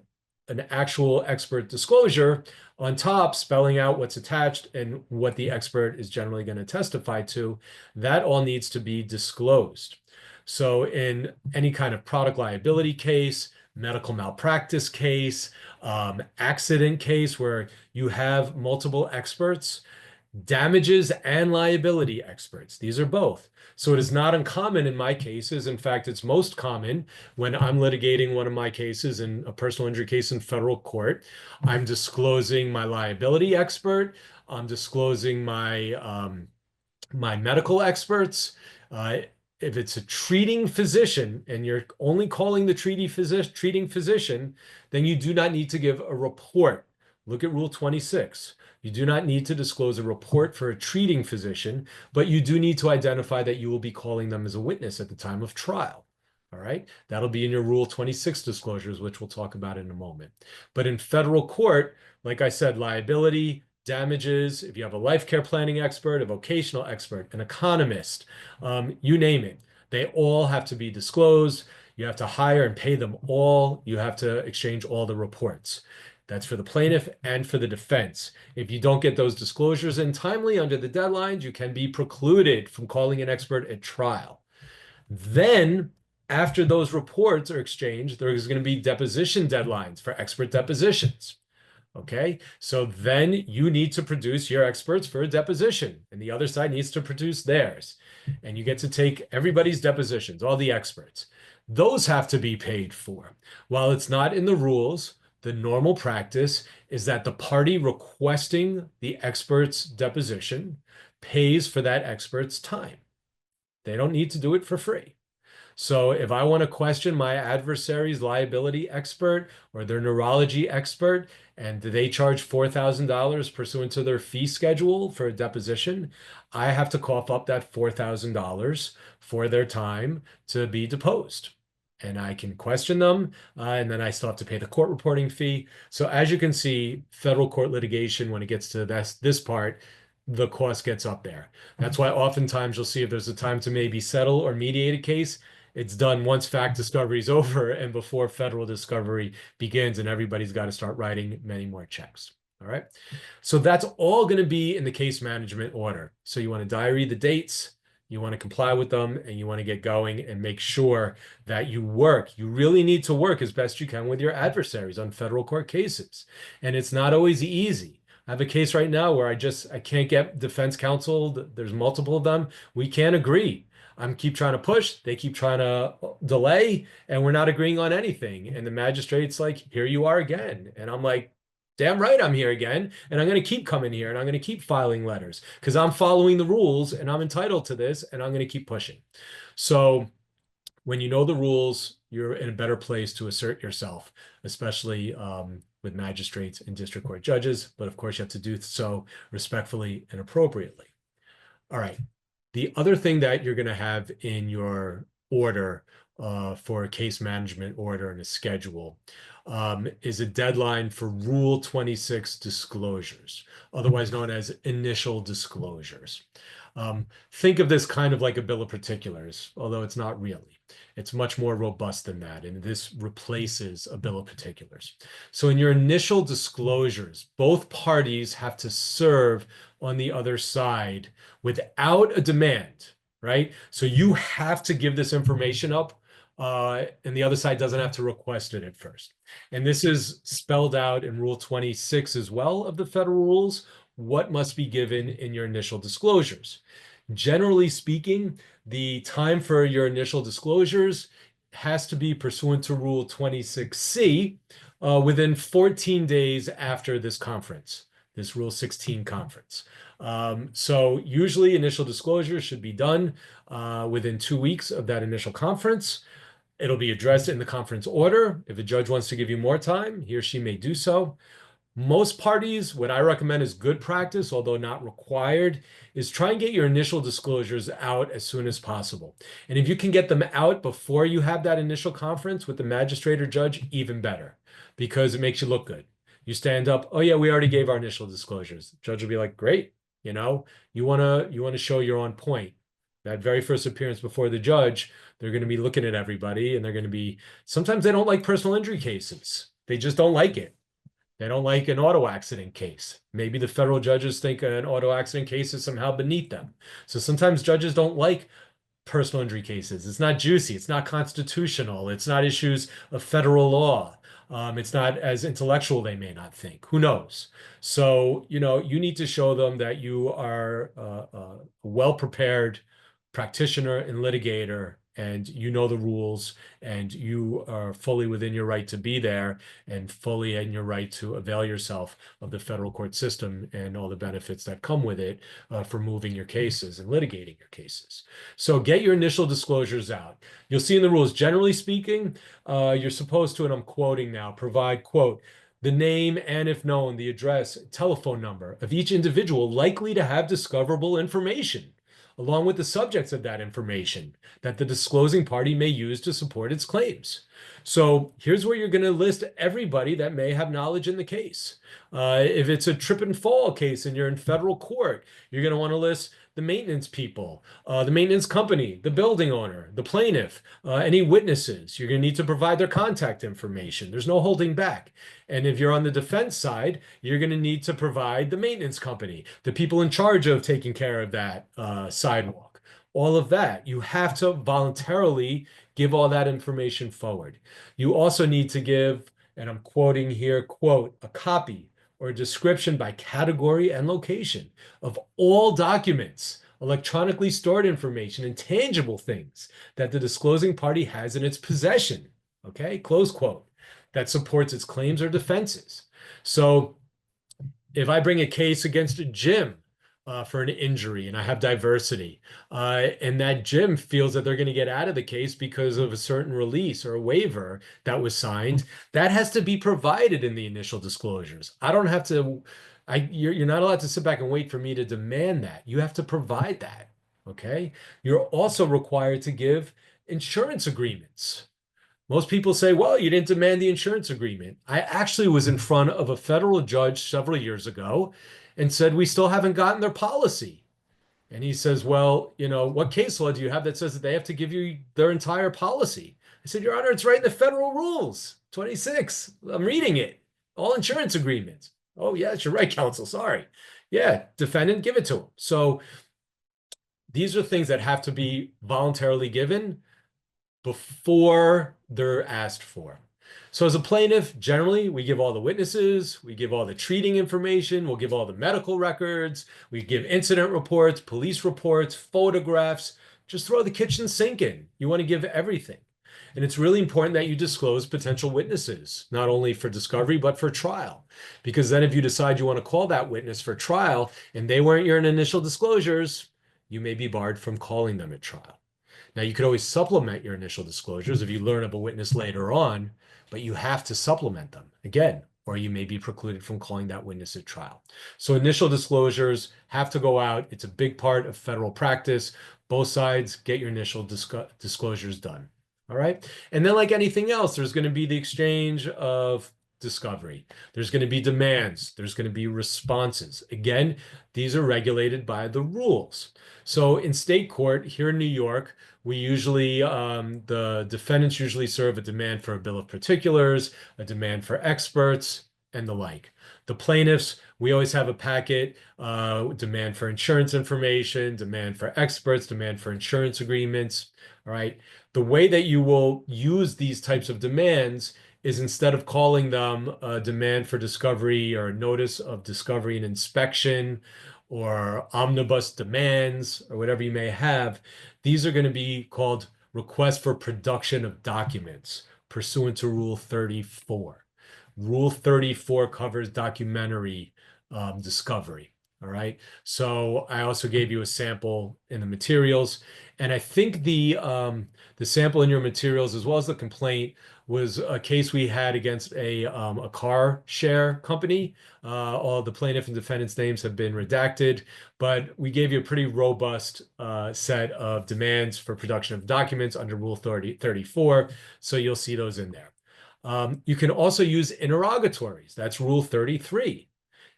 an actual expert disclosure on top, spelling out what's attached and what the expert is generally going to testify to, that all needs to be disclosed. So in any kind of product liability case, medical malpractice case, accident case where you have multiple experts, damages and liability experts, these are both. So it is not uncommon in my cases. In fact, it's most common when I'm litigating one of my cases in a personal injury case in federal court. I'm disclosing my liability expert. I'm disclosing my medical experts. If it's a treating physician and you're only calling the treating physician, then you do not need to give a report. Look at Rule 26. You do not need to disclose a report for a treating physician, but you do need to identify that you will be calling them as a witness at the time of trial. All right. That'll be in your Rule 26 disclosures, which we'll talk about in a moment. But in federal court, like I said, liability, damages, if you have a life care planning expert, a vocational expert, an economist, you name it, they all have to be disclosed. You have to hire and pay them all. You have to exchange all the reports. That's for the plaintiff and for the defense. If you don't get those disclosures in timely under the deadlines, you can be precluded from calling an expert at trial. Then, after those reports are exchanged, there's going to be deposition deadlines for expert depositions. Okay, so then you need to produce your experts for a deposition, and the other side needs to produce theirs. And you get to take everybody's depositions, all the experts. Those have to be paid for. While it's not in the rules, the normal practice is that the party requesting the expert's deposition pays for that expert's time. They don't need to do it for free. So if I want to question my adversary's liability expert or their neurology expert, and they charge $4,000 pursuant to their fee schedule for a deposition, I have to cough up that $4,000 for their time to be deposed. And I can question them, and then I still have to pay the court reporting fee. So as you can see, federal court litigation, when it gets to this part, the cost gets up there. That's why oftentimes you'll see if there's a time to maybe settle or mediate a case, it's done once fact discovery is over and before federal discovery begins, and everybody's got to start writing many more checks. All right. So that's all going to be in the case management order. So you want to diary the dates, you want to comply with them, and you want to get going and make sure that you work. You really need to work as best you can with your adversaries on federal court cases. And it's not always easy. I have a case right now where I can't get defense counsel. There's multiple of them. We can't agree. I keep trying to push, they keep trying to delay, and we're not agreeing on anything. And the magistrate's like, here you are again. And I'm like, damn right I'm here again. And I'm going to keep coming here and I'm going to keep filing letters because I'm following the rules and I'm entitled to this and I'm going to keep pushing. So when you know the rules, you're in a better place to assert yourself, especially with magistrates and district court judges. But of course, you have to do so respectfully and appropriately. All right. The other thing that you're going to have in your order for a case management order and a schedule is a deadline for Rule 26 disclosures, otherwise known as initial disclosures. Think of this kind of like a bill of particulars, although it's not really. It's much more robust than that, and this replaces a bill of particulars. So in your initial disclosures, both parties have to serve on the other side without a demand, right? So you have to give this information up, and the other side doesn't have to request it at first. And this is spelled out in Rule 26 as well of the federal rules, what must be given in your initial disclosures. Generally speaking, the time for your initial disclosures has to be pursuant to Rule 26C within 14 days after this conference, this Rule 16 conference. So usually initial disclosures should be done within 2 weeks of that initial conference. It'll be addressed in the conference order. If a judge wants to give you more time, he or she may do so. Most parties, what I recommend is good practice, although not required, is try and get your initial disclosures out as soon as possible. And if you can get them out before you have that initial conference with the magistrate or judge, even better, because it makes you look good. You stand up, oh yeah, we already gave our initial disclosures. Judge will be like, great, you wanna show you're on point. That very first appearance before the judge, they're going to be looking at everybody, and they're going to be, sometimes they don't like personal injury cases. They just don't like it. They don't like an auto accident case. Maybe the federal judges think an auto accident case is somehow beneath them. So sometimes judges don't like personal injury cases. It's not juicy. It's not constitutional. It's not issues of federal law. It's not as intellectual, they may not think. Who knows? So, you need to show them that you are a well-prepared practitioner and litigator, and you know the rules, and you are fully within your right to be there, and fully in your right to avail yourself of the federal court system and all the benefits that come with it for moving your cases and litigating your cases. So get your initial disclosures out. You'll see in the rules, generally speaking, you're supposed to, and I'm quoting now, provide, quote, the name and, if known, the address, telephone number of each individual likely to have discoverable information, along with the subjects of that information that the disclosing party may use to support its claims. So here's where you're going to list everybody that may have knowledge in the case. If it's a trip and fall case and you're in federal court, you're going to want to list the maintenance people, the maintenance company, the building owner, the plaintiff, any witnesses. You're going to need to provide their contact information. There's no holding back. And if you're on the defense side, you're going to need to provide the maintenance company, the people in charge of taking care of that sidewalk, all of that. You have to voluntarily give all that information forward. You also need to give, and I'm quoting here, quote, a copy or a description by category and location of all documents, electronically stored information, and tangible things that the disclosing party has in its possession, okay, close quote, that supports its claims or defenses. So if I bring a case against a gym for an injury and I have diversity, and that gym feels that they're going to get out of the case because of a certain release or a waiver that was signed, that has to be provided in the initial disclosures. I don't have to, you're not allowed to sit back and wait for me to demand that. You have to provide that, okay? You're also required to give insurance agreements. Most people say, well, you didn't demand the insurance agreement. I actually was in front of a federal judge several years ago and said, we still haven't gotten their policy. And he says, well, what case law do you have that says that they have to give you their entire policy? I said, Your Honor, it's right in the federal rules, 26. I'm reading it. All insurance agreements. Oh, yes, you're right, counsel. Sorry. Yeah, defendant, give it to him. So these are things that have to be voluntarily given before they're asked for. So as a plaintiff, generally, we give all the witnesses, we give all the treating information, we'll give all the medical records, we give incident reports, police reports, photographs. Just throw the kitchen sink in. You want to give everything. And it's really important that you disclose potential witnesses, not only for discovery, but for trial. Because then if you decide you want to call that witness for trial and they weren't your initial disclosures, you may be barred from calling them at trial. Now, you could always supplement your initial disclosures if you learn of a witness later on, but you have to supplement them again, or you may be precluded from calling that witness at trial. So initial disclosures have to go out. It's a big part of federal practice. Both sides get your initial disclosures done. All right. And then, like anything else, there's going to be the exchange of discovery. There's going to be demands. There's going to be responses. Again, these are regulated by the rules. So in state court here in New York, we usually, the defendants usually serve a demand for a bill of particulars, a demand for experts, and the like. The plaintiffs, we always have a packet, demand for insurance information, demand for experts, demand for insurance agreements. All right. The way that you will use these types of demands is instead of calling them a demand for discovery or a notice of discovery and inspection or omnibus demands or whatever you may have, these are going to be called requests for production of documents pursuant to Rule 34. Rule 34 covers documentary discovery. All right. So I also gave you a sample in the materials. And I think the sample in your materials, as well as the complaint, was a case we had against a car share company. All the plaintiff and defendant's names have been redacted, but we gave you a pretty robust set of demands for production of documents under Rule 34. So you'll see those in there. You can also use interrogatories. That's Rule 33.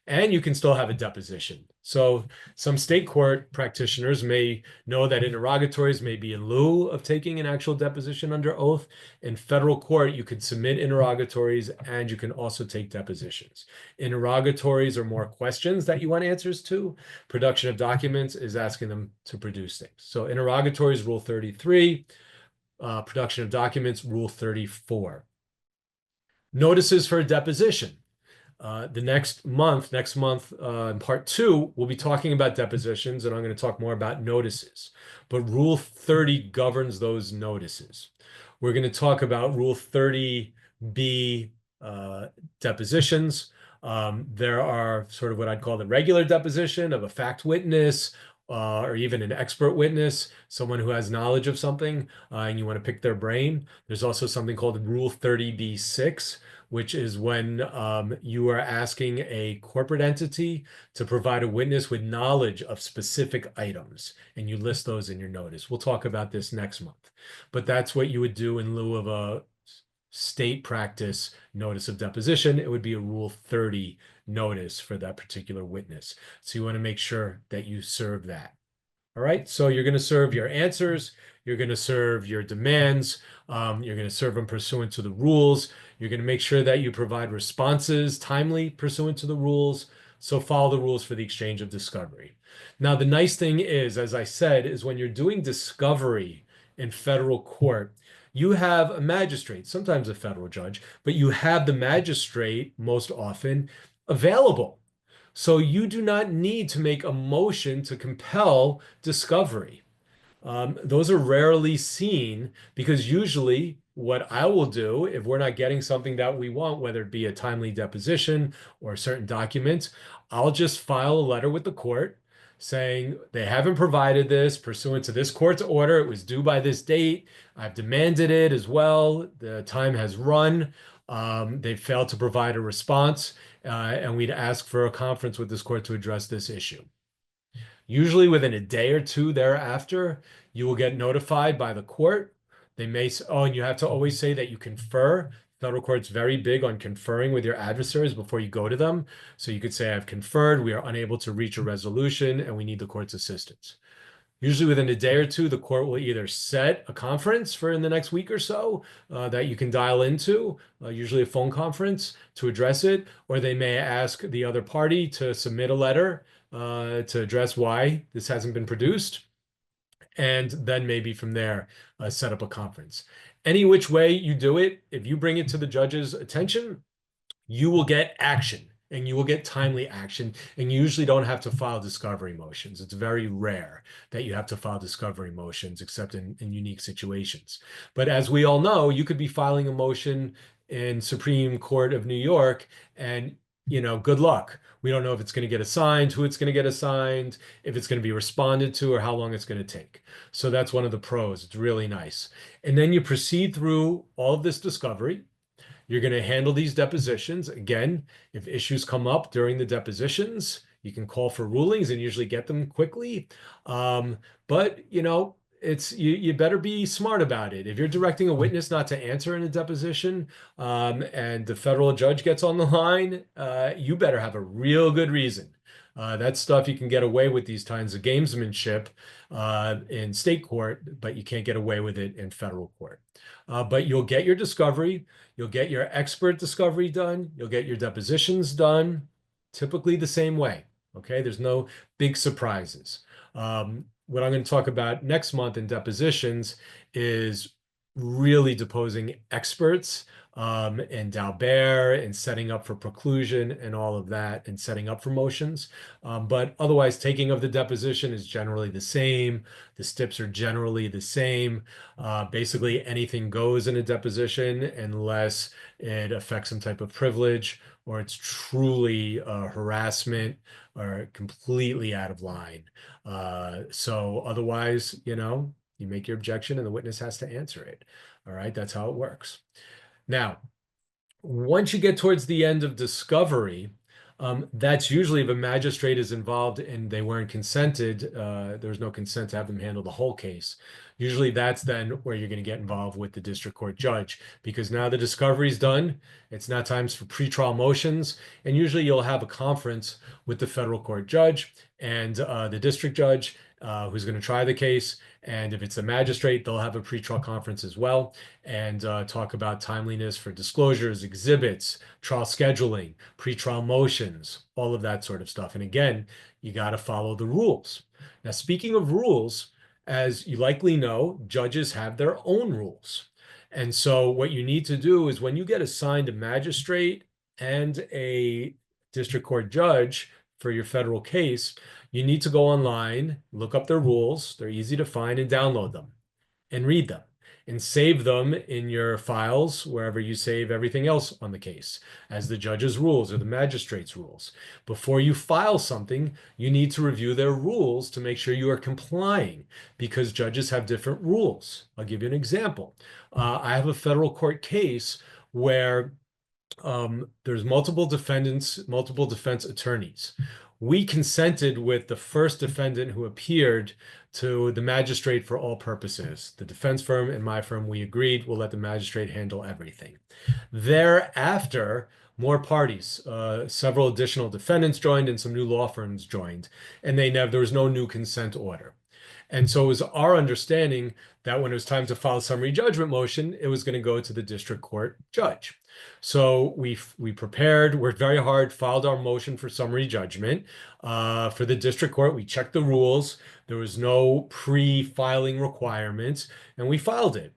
And you can still have a deposition. So some state court practitioners may know that interrogatories may be in lieu of taking an actual deposition under oath. In federal court, you could submit interrogatories and you can also take depositions. Interrogatories are more questions that you want answers to. Production of documents is asking them to produce things. So interrogatories, Rule 33. Production of documents, Rule 34. Notices for a deposition. The next month, in part two, we'll be talking about depositions, and I'm going to talk more about notices. But Rule 30 governs those notices. We're going to talk about Rule 30B depositions. There are sort of what I'd call the regular deposition of a fact witness, or even an expert witness, someone who has knowledge of something, and you want to pick their brain. There's also something called Rule 30B-6, which is when you are asking a corporate entity to provide a witness with knowledge of specific items, and you list those in your notice. We'll talk about this next month, but that's what you would do in lieu of a state practice notice of deposition. It would be a Rule 30 notice for that particular witness. So you want to make sure that you serve that. All right, so you're going to serve your answers, you're going to serve your demands, you're going to serve them pursuant to the rules, you're going to make sure that you provide responses timely pursuant to the rules, so follow the rules for the exchange of discovery. Now, the nice thing is, as I said, is when you're doing discovery in federal court, you have a magistrate, sometimes a federal judge, but you have the magistrate most often available. So you do not need to make a motion to compel discovery. Those are rarely seen because usually what I will do if we're not getting something that we want, whether it be a timely deposition or certain documents, I'll just file a letter with the court saying they haven't provided this pursuant to this court's order. It was due by this date. I've demanded it as well. The time has run. They failed to provide a response, and we'd ask for a conference with this court to address this issue. Usually within a day or two thereafter, you will get notified by the court. They may, oh, and you have to always say that you confer. Federal court's very big on conferring with your adversaries before you go to them. So you could say, I've conferred, we are unable to reach a resolution, and we need the court's assistance. Usually within a day or two, the court will either set a conference for in the next week or so that you can dial into, usually a phone conference to address it, or they may ask the other party to submit a letter to address why this hasn't been produced. And then maybe from there, set up a conference. Any which way you do it, if you bring it to the judge's attention, you will get action and you will get timely action. And you usually don't have to file discovery motions. It's very rare that you have to file discovery motions, except in unique situations. But as we all know, you could be filing a motion in Supreme Court of New York and good luck. We don't know if it's going to get assigned, who it's going to get assigned, if it's going to be responded to, or how long it's going to take. So that's one of the pros. It's really nice. And then you proceed through all of this discovery. You're going to handle these depositions. Again, if issues come up during the depositions, you can call for rulings and usually get them quickly. But you better be smart about it. If you're directing a witness not to answer in a deposition, and the federal judge gets on the line, you better have a real good reason. That stuff you can get away with these kinds of gamesmanship in state court, but you can't get away with it in federal court. But you'll get your discovery, you'll get your expert discovery done, you'll get your depositions done, typically the same way. Okay, there's no big surprises. What I'm going to talk about next month in depositions is really deposing experts, and Dalbert and setting up for preclusion and all of that and setting up for motions. But otherwise, taking of the deposition is generally the same. The steps are generally the same. Basically, anything goes in a deposition unless it affects some type of privilege or it's truly harassment or completely out of line. So otherwise, you make your objection and the witness has to answer it. All right, that's how it works. Now, once you get towards the end of discovery, that's usually if a magistrate is involved and they weren't consented, there was no consent to have them handle the whole case. Usually that's then where you're going to get involved with the district court judge, because now the discovery is done. It's now times for pretrial motions. And usually you'll have a conference with the federal court judge and the district judge who's going to try the case. And if it's a magistrate, they'll have a pretrial conference as well and talk about timeliness for disclosures, exhibits, trial scheduling, pretrial motions, all of that sort of stuff. And again, you got to follow the rules. Now, speaking of rules, as you likely know, judges have their own rules. And so what you need to do is when you get assigned a magistrate and a district court judge for your federal case, you need to go online, look up their rules. They're easy to find and download them and read them and save them in your files wherever you save everything else on the case as the judge's rules or the magistrate's rules. Before you file something, you need to review their rules to make sure you are complying because judges have different rules. I'll give you an example. I have a federal court case where there's multiple defendants, multiple defense attorneys. We consented with the first defendant who appeared to the magistrate for all purposes. The defense firm and my firm, we agreed we'll let the magistrate handle everything. Thereafter, more parties, several additional defendants joined and some new law firms joined, and there was no new consent order. And so it was our understanding that when it was time to file a summary judgment motion, it was going to go to the district court judge. So we prepared, worked very hard, filed our motion for summary judgment. For the district court, we checked the rules. There was no pre-filing requirements, and we filed it.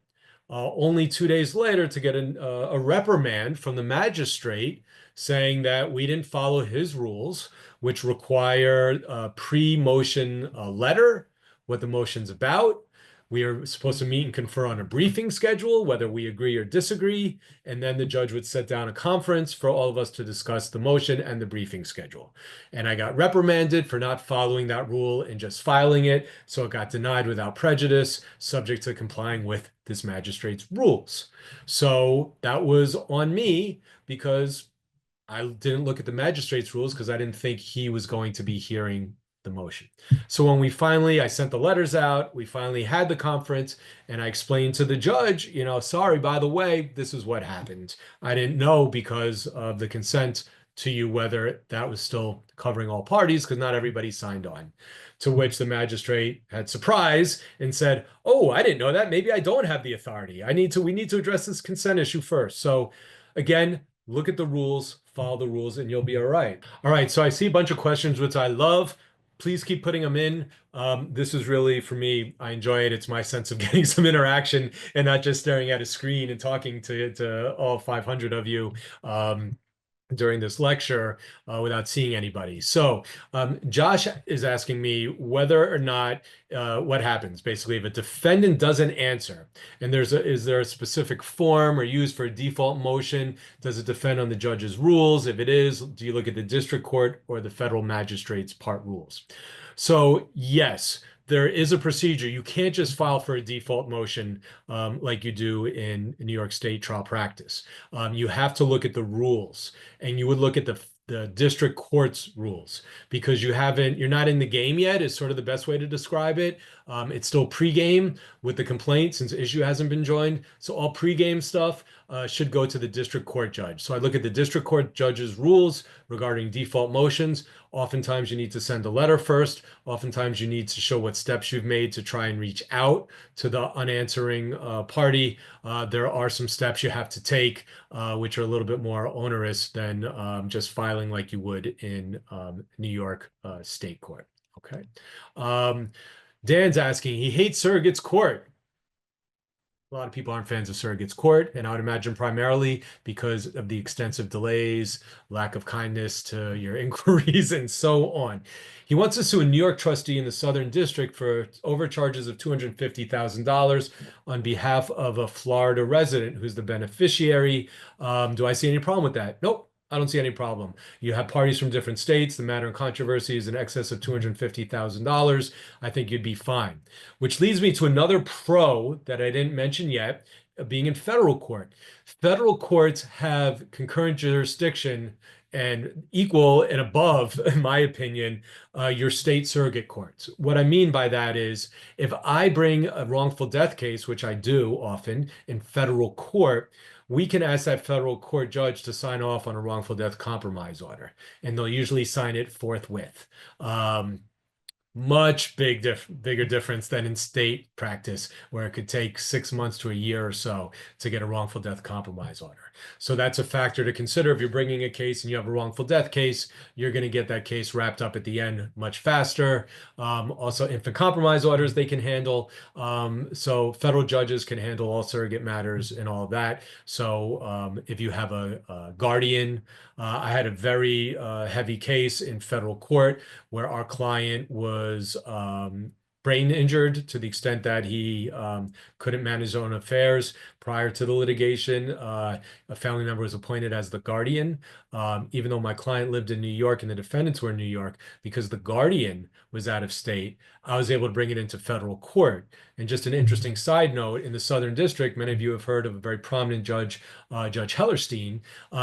Only 2 days later to get a reprimand from the magistrate saying that we didn't follow his rules, which require a pre-motion letter, what the motion's about. We are supposed to meet and confer on a briefing schedule, whether we agree or disagree, and then the judge would set down a conference for all of us to discuss the motion and the briefing schedule. And I got reprimanded for not following that rule and just filing it, so it got denied without prejudice, subject to complying with this magistrate's rules. So that was on me because I didn't look at the magistrate's rules because I didn't think he was going to be hearing the motion. So when I sent the letters out, we finally had the conference and I explained to the judge, sorry, by the way, this is what happened. I didn't know because of the consent to you whether that was still covering all parties because not everybody signed on. To which the magistrate had surprise and said, oh, I didn't know that. Maybe I don't have the authority. We need to address this consent issue first. So again, look at the rules, follow the rules, and you'll be all right. All right, so I see a bunch of questions, which I love. Please keep putting them in. This is really, for me, I enjoy it. It's my sense of getting some interaction and not just staring at a screen and talking to all 500 of you during this lecture without seeing anybody. So Josh is asking me whether or not what happens basically if a defendant doesn't answer and is there a specific form or used for a default motion? Does it depend on the judge's rules? If it is, do you look at the district court or the federal magistrate's part rules? So yes, there is a procedure. You can't just file for a default motion like you do in New York State trial practice. You have to look at the rules, and you would look at the the district court's rules because you're not in the game yet is sort of the best way to describe it. It's still pregame with the complaint since issue hasn't been joined. So all pregame stuff should go to the district court judge. So I look at the district court judge's rules regarding default motions. Oftentimes you need to send a letter first. Oftentimes you need to show what steps you've made to try and reach out to the unanswering party. There are some steps you have to take, which are a little bit more onerous than just filing like you would in New York State Court. Okay. Dan's asking, he hates surrogates court. A lot of people aren't fans of surrogates court, and I would imagine primarily because of the extensive delays, lack of kindness to your inquiries, and so on. He wants to sue a New York trustee in the Southern District for overcharges of $250,000 on behalf of a Florida resident who's the beneficiary. Do I see any problem with that? Nope. I don't see any problem. You have parties from different states. The matter in controversy is in excess of $250,000. I think you'd be fine. Which leads me to another pro that I didn't mention yet, being in federal court. Federal courts have concurrent jurisdiction and equal and above, in my opinion, your state surrogate courts. What I mean by that is if I bring a wrongful death case, which I do often in federal court, we can ask that federal court judge to sign off on a wrongful death compromise order, and they'll usually sign it forthwith. Much bigger difference than in state practice, where it could take 6 months to a year or so to get a wrongful death compromise order. So that's a factor to consider. If you're bringing a case and you have a wrongful death case, you're going to get that case wrapped up at the end much faster. Also, infant compromise orders they can handle. So federal judges can handle all surrogate matters and all of that. So if you have a guardian, I had a very heavy case in federal court where our client was brain injured to the extent that he couldn't manage his own affairs. Prior to the litigation, a family member was appointed as the guardian, even though my client lived in New York and the defendants were in New York. Because the guardian was out of state, I was able to bring it into federal court. And just an interesting side note, in the Southern District, many of you have heard of a very prominent judge, Judge Hellerstein.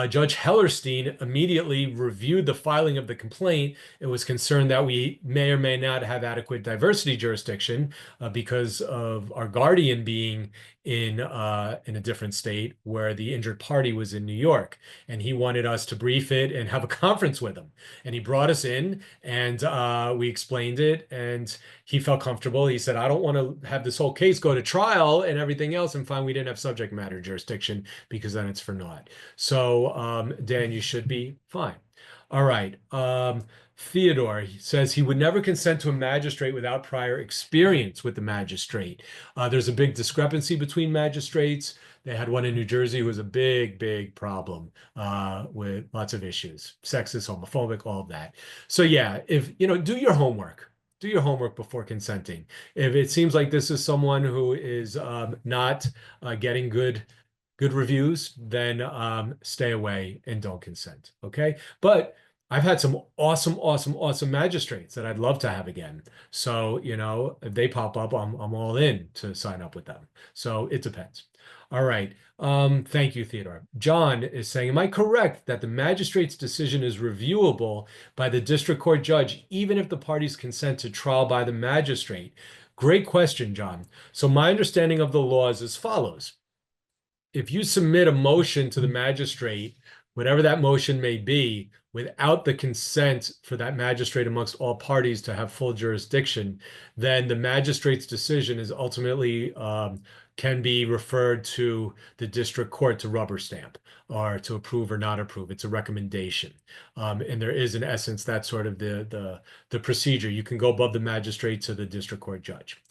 Judge Hellerstein immediately reviewed the filing of the complaint. It was concerned that we may or may not have adequate diversity jurisdiction because of our guardian being in a different state where the injured party was in New York. And he wanted us to brief it and have a conference with him. And he brought us in and we explained it and he felt comfortable. He said, I don't want to have this whole case go to trial and everything else and find we didn't have subject matter jurisdiction because then it's for naught. So Dan, you should be fine. All right. Theodore says he would never consent to a magistrate without prior experience with the magistrate. There's a big discrepancy between magistrates. They had one in New Jersey who was a big problem with lots of issues, sexist, homophobic, all of that. So yeah, if you know, do your homework. Do your homework before consenting. If it seems like this is someone who is not getting good reviews, then stay away and don't consent. Okay, but I've had some awesome magistrates that I'd love to have again. So, you know, if they pop up, I'm all in to sign up with them. So it depends. All right. Thank you, Theodore. John is saying, am I correct that the magistrate's decision is reviewable by the district court judge, even if the parties consent to trial by the magistrate? Great question, John. So my understanding of the law is as follows. If you submit a motion to the magistrate, whatever that motion may be, without the consent for that magistrate amongst all parties to have full jurisdiction, then the magistrate's decision is ultimately can be referred to the district court to rubber stamp or to approve or not approve. It's a recommendation. And there is, in essence, that's sort of the procedure. You can go above the magistrate to the district court judge.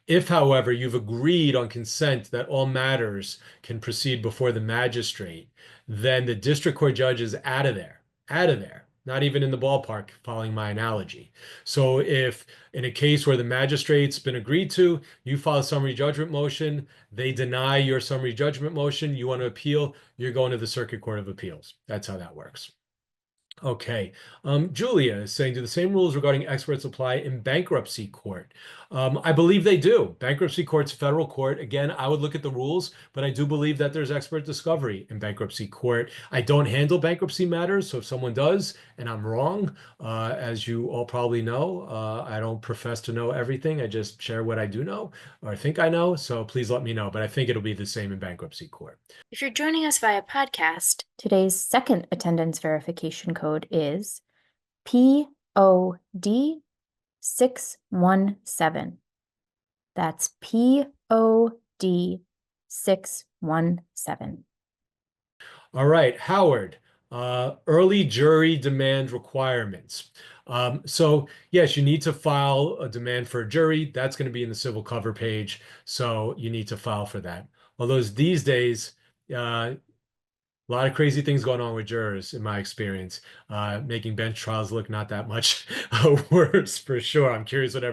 If, however, you've agreed on consent that all matters can proceed before the magistrate, then the district court judge is out of there, not even in the ballpark, following my analogy. So if in a case where the magistrate's been agreed to, you file a summary judgment motion, they deny your summary judgment motion, you want to appeal, you're going to the Circuit Court of Appeals. That's how that works. Okay. Julia is saying, do the same rules regarding experts apply in bankruptcy court? I believe they do. Bankruptcy court's federal court. Again, I would look at the rules, but I do believe that there's expert discovery in bankruptcy court. I don't handle bankruptcy matters, so if someone does and I'm wrong, as you all probably know, I don't profess to know everything. I just share what I do know or think I know. So please let me know. But I think it'll be the same in bankruptcy court. If you're joining us via podcast, today's second attendance verification code is POD 617. That's POD 617. All right, Howard, early jury demand requirements. So yes, you need to file a demand for a jury. That's going to be in the civil cover page. So you need to file for that. Although these days, a lot of crazy things going on with jurors, in my experience, making bench trials look not that much worse for sure. I'm curious what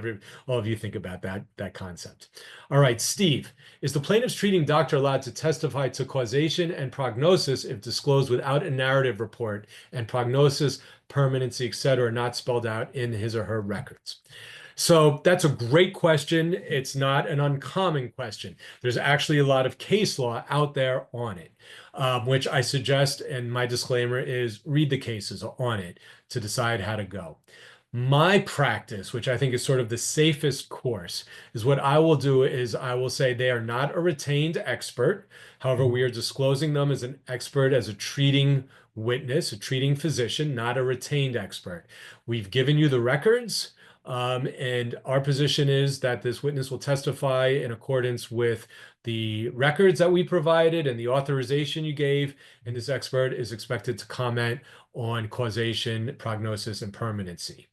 all of you think about that concept. All right, Steve, is the plaintiff's treating doctor allowed to testify to causation and prognosis if disclosed without a narrative report and prognosis, permanency, et cetera, not spelled out in his or her records? So that's a great question. It's not an uncommon question. There's actually a lot of case law out there on it, which I suggest, and my disclaimer is read the cases on it to decide how to go. My practice, which I think is sort of the safest course, is what I will do is I will say they are not a retained expert. However, we are disclosing them as an expert, as a treating witness, a treating physician, not a retained expert. We've given you the records. And our position is that this witness will testify in accordance with the records that we provided and the authorization you gave. And this expert is expected to comment on causation, prognosis, and permanency.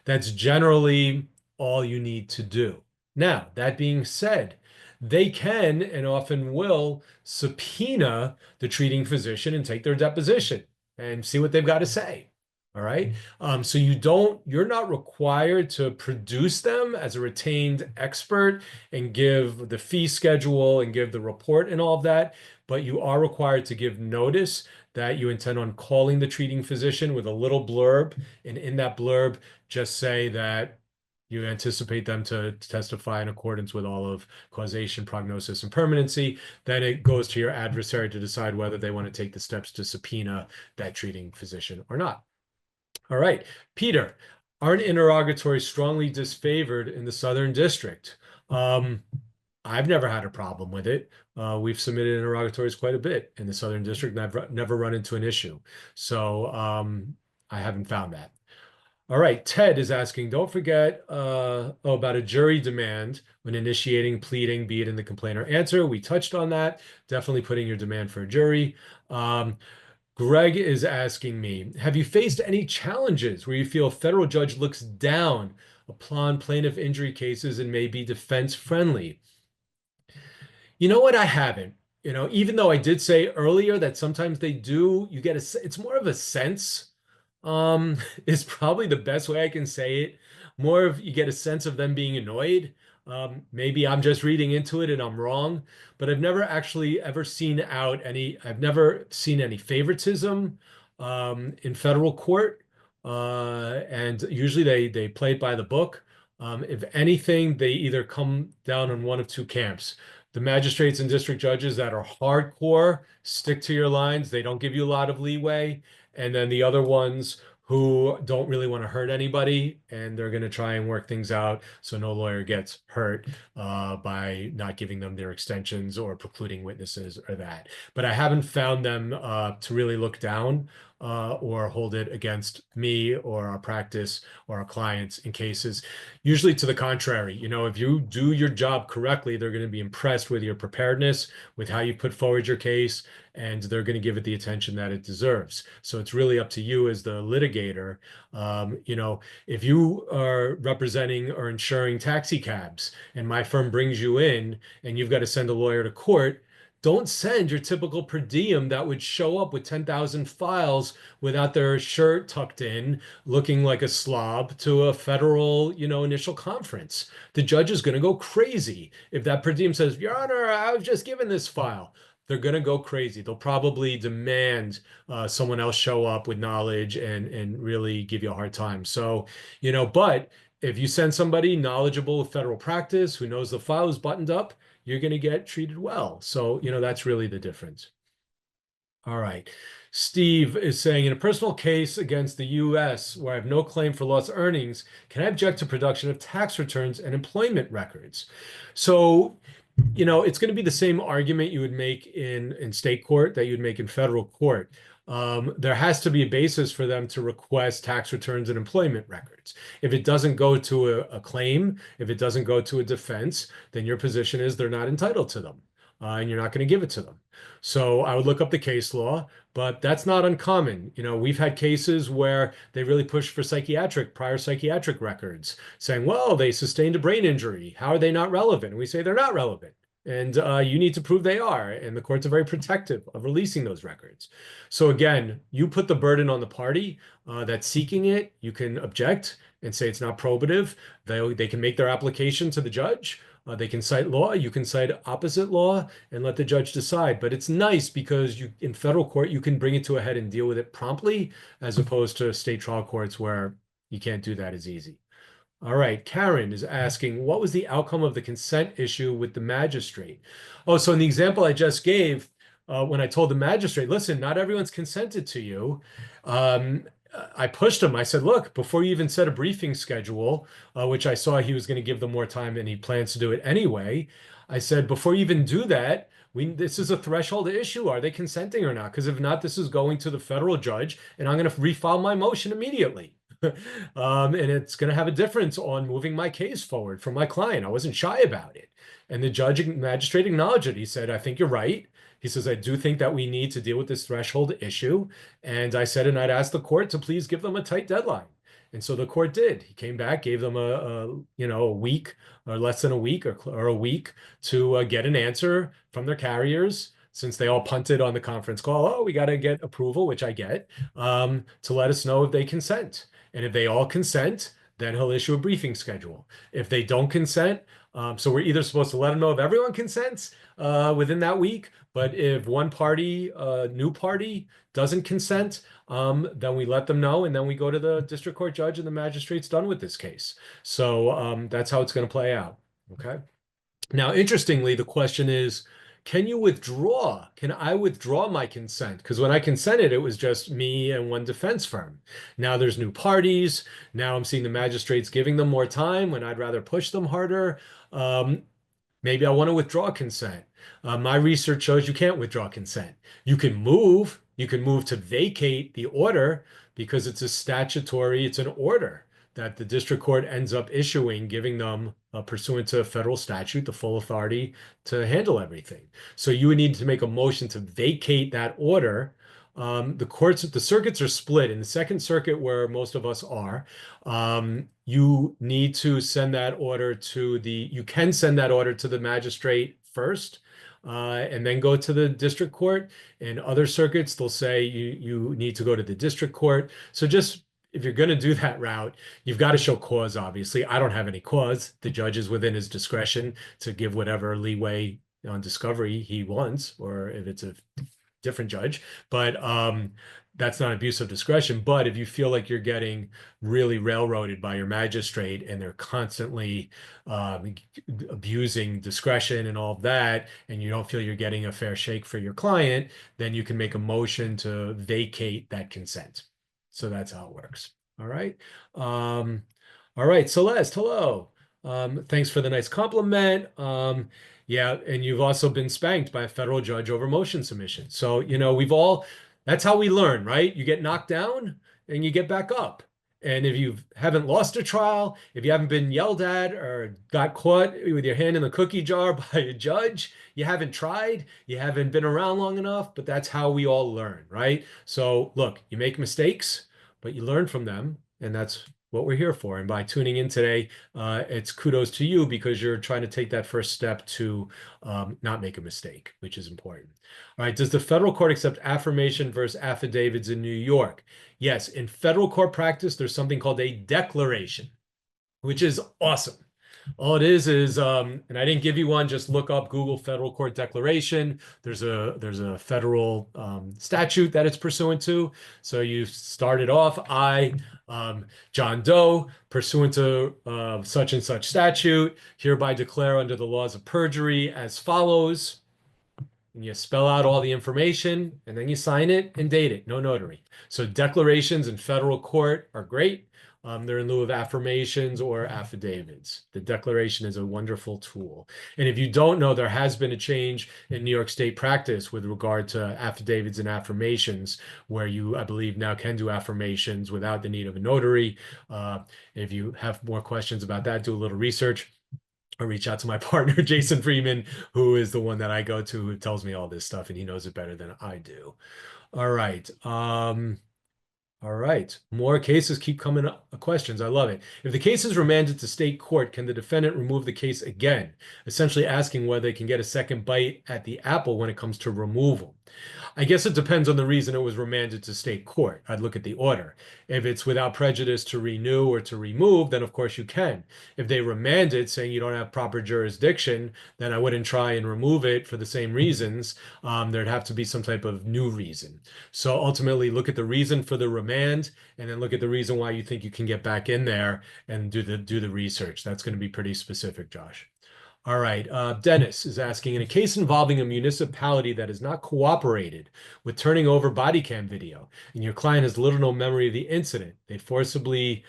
That's generally all you need to do. Now, that being said, they can and often will subpoena the treating physician and take their deposition and see what they've got to say. All right. So you're not required to produce them as a retained expert and give the fee schedule and give the report and all of that, but you are required to give notice that you intend on calling the treating physician with a little blurb. And in that blurb, just say that you anticipate them to testify in accordance with all of causation, prognosis, and permanency. Then it goes to your adversary to decide whether they want to take the steps to subpoena that treating physician or not. All right, Peter, aren't interrogatories strongly disfavored in the Southern District? I've never had a problem with it. We've submitted interrogatories quite a bit in the Southern District, and I've never run into an issue. So I haven't found that. All right, Ted is asking, don't forget about a jury demand when initiating pleading, be it in the complaint or answer. We touched on that. Definitely putting your demand for a jury. Greg is asking me, have you faced any challenges where you feel a federal judge looks down upon plaintiff injury cases and may be defense friendly? You know what? I haven't. Even though I did say earlier that sometimes they do, it's more of a sense, is probably the best way I can say it. More of you get a sense of them being annoyed. Maybe I'm just reading into it and I'm wrong, but I've never actually ever I've never seen any favoritism in federal court. And usually they play it by the book. If anything, they either come down on one of two camps. The magistrates and district judges that are hardcore, stick to your lines, they don't give you a lot of leeway. And then the other ones who don't really want to hurt anybody and they're going to try and work things out so no lawyer gets hurt by not giving them their extensions or precluding witnesses or that. But I haven't found them to really look down or hold it against me or our practice or our clients in cases. Usually to the contrary, if you do your job correctly, they're going to be impressed with your preparedness, with how you put forward your case, and they're going to give it the attention that it deserves. So it's really up to you as the litigator. If you are representing or insuring taxi cabs and my firm brings you in and you've got to send a lawyer to court, don't send your typical per diem that would show up with 10,000 files without their shirt tucked in, looking like a slob to a federal, initial conference. The judge is going to go crazy if that per diem says, Your Honor, I was just given this file. they're going to go crazy. They'll probably demand someone else show up with knowledge and really give you a hard time. So, but if you send somebody knowledgeable of federal practice who knows the file is buttoned up, you're going to get treated well. So, that's really the difference. All right. Steve is saying, in a personal case against the U.S. where I have no claim for lost earnings, can I object to production of tax returns and employment records? So, it's going to be the same argument you would make in state court that you'd make in federal court. There has to be a basis for them to request tax returns and employment records. If it doesn't go to a claim, if it doesn't go to a defense, then your position is they're not entitled to them, and you're not going to give it to them. So I would look up the case law, but that's not uncommon. We've had cases where they really push for prior psychiatric records, saying, well, they sustained a brain injury. How are they not relevant? And we say they're not relevant. And you need to prove they are. And the courts are very protective of releasing those records. So again, you put the burden on the party that's seeking it. You can object and say it's not probative. They can make their application to the judge. They can cite law. You can cite opposite law and let the judge decide. But it's nice because in federal court, you can bring it to a head and deal with it promptly, as opposed to state trial courts where you can't do that as easy. All right, Karen is asking, what was the outcome of the consent issue with the magistrate? Oh, so in the example I just gave, when I told the magistrate, listen, not everyone's consented to you, I pushed him. I said, look, before you even set a briefing schedule, which I saw he was going to give them more time and he plans to do it anyway. I said, before you even do that, this is a threshold issue. Are they consenting or not? Because if not, this is going to the federal judge and I'm going to refile my motion immediately. And it's going to have a difference on moving my case forward for my client. I wasn't shy about it. And the judge and magistrate acknowledged it. He said, I think you're right. He says, I do think that we need to deal with this threshold issue. And I said, and I'd ask the court to please give them a tight deadline. And so the court did. He came back, gave them a week or less than a week or a week to get an answer from their carriers, since they all punted on the conference call. Oh, we got to get approval, which I get, to let us know if they consent. And if they all consent, then he'll issue a briefing schedule. If they don't consent, so we're either supposed to let them know if everyone consents within that week, but if one party, new party, doesn't consent, then we let them know, and then we go to the district court judge and the magistrate's done with this case. So that's how it's going to play out. Okay. Now, interestingly, the question is, can you withdraw? Can I withdraw my consent? Because when I consented, it was just me and one defense firm. Now there's new parties. Now I'm seeing the magistrates giving them more time when I'd rather push them harder. Maybe I want to withdraw consent. My research shows you can't withdraw consent. You can move to vacate the order because it's an order that the district court ends up issuing, giving them, pursuant to federal statute, the full authority to handle everything. So you would need to make a motion to vacate that order. The circuits are split. In the Second Circuit, where most of us are, you need to send that order you can send that order to the magistrate first, and then go to the district court. In other circuits, they'll say you need to go to the district court. So just if you're going to do that route, you've got to show cause, obviously. I don't have any cause. The judge is within his discretion to give whatever leeway on discovery he wants, or if it's a different judge. But that's not abuse of discretion. But if you feel like you're getting really railroaded by your magistrate and they're constantly abusing discretion and all of that, and you don't feel you're getting a fair shake for your client, then you can make a motion to vacate that consent. So that's how it works. All right. All right. Celeste, hello. Thanks for the nice compliment. Yeah, and you've also been spanked by a federal judge over motion submission. So, that's how we learn, right? You get knocked down and you get back up. And if you haven't lost a trial, if you haven't been yelled at or got caught with your hand in the cookie jar by a judge, you haven't tried, you haven't been around long enough, but that's how we all learn, right? So look, you make mistakes, but you learn from them, and that's what we're here for. And by tuning in today, it's kudos to you because you're trying to take that first step to not make a mistake, which is important. All right, does the federal court accept affirmation versus affidavits in New York? Yes, in federal court practice, there's something called a declaration, which is awesome. All it is, and I didn't give you one, just look up Google Federal Court Declaration. There's a federal statute that it's pursuant to. So you start it off, John Doe, pursuant to such and such statute, hereby declare under the laws of perjury as follows. And you spell out all the information and then you sign it and date it, no notary. So declarations in federal court are great. They're in lieu of affirmations or affidavits. The declaration is a wonderful tool. And if you don't know, there has been a change in New York State practice with regard to affidavits and affirmations, where you, I believe, now can do affirmations without the need of a notary. If you have more questions about that, do a little research. Or reach out to my partner, Jason Freeman, who is the one that I go to, who tells me all this stuff, and he knows it better than I do. All right. All right. More cases keep coming up. Questions. I love it. If the case is remanded to state court, can the defendant remove the case again? Essentially asking whether they can get a second bite at the apple when it comes to removal. I guess it depends on the reason it was remanded to state court. I'd look at the order. If it's without prejudice to renew or to remove, then of course you can. If they remand it saying you don't have proper jurisdiction, then I wouldn't try and remove it for the same reasons. There'd have to be some type of new reason. So ultimately, look at the reason for the remand, and then look at the reason why you think you can get back in there and do the research. That's going to be pretty specific, Josh. All right. Dennis is asking, in a case involving a municipality that has not cooperated with turning over body cam video, and your client has little or no memory of the incident, they forcibly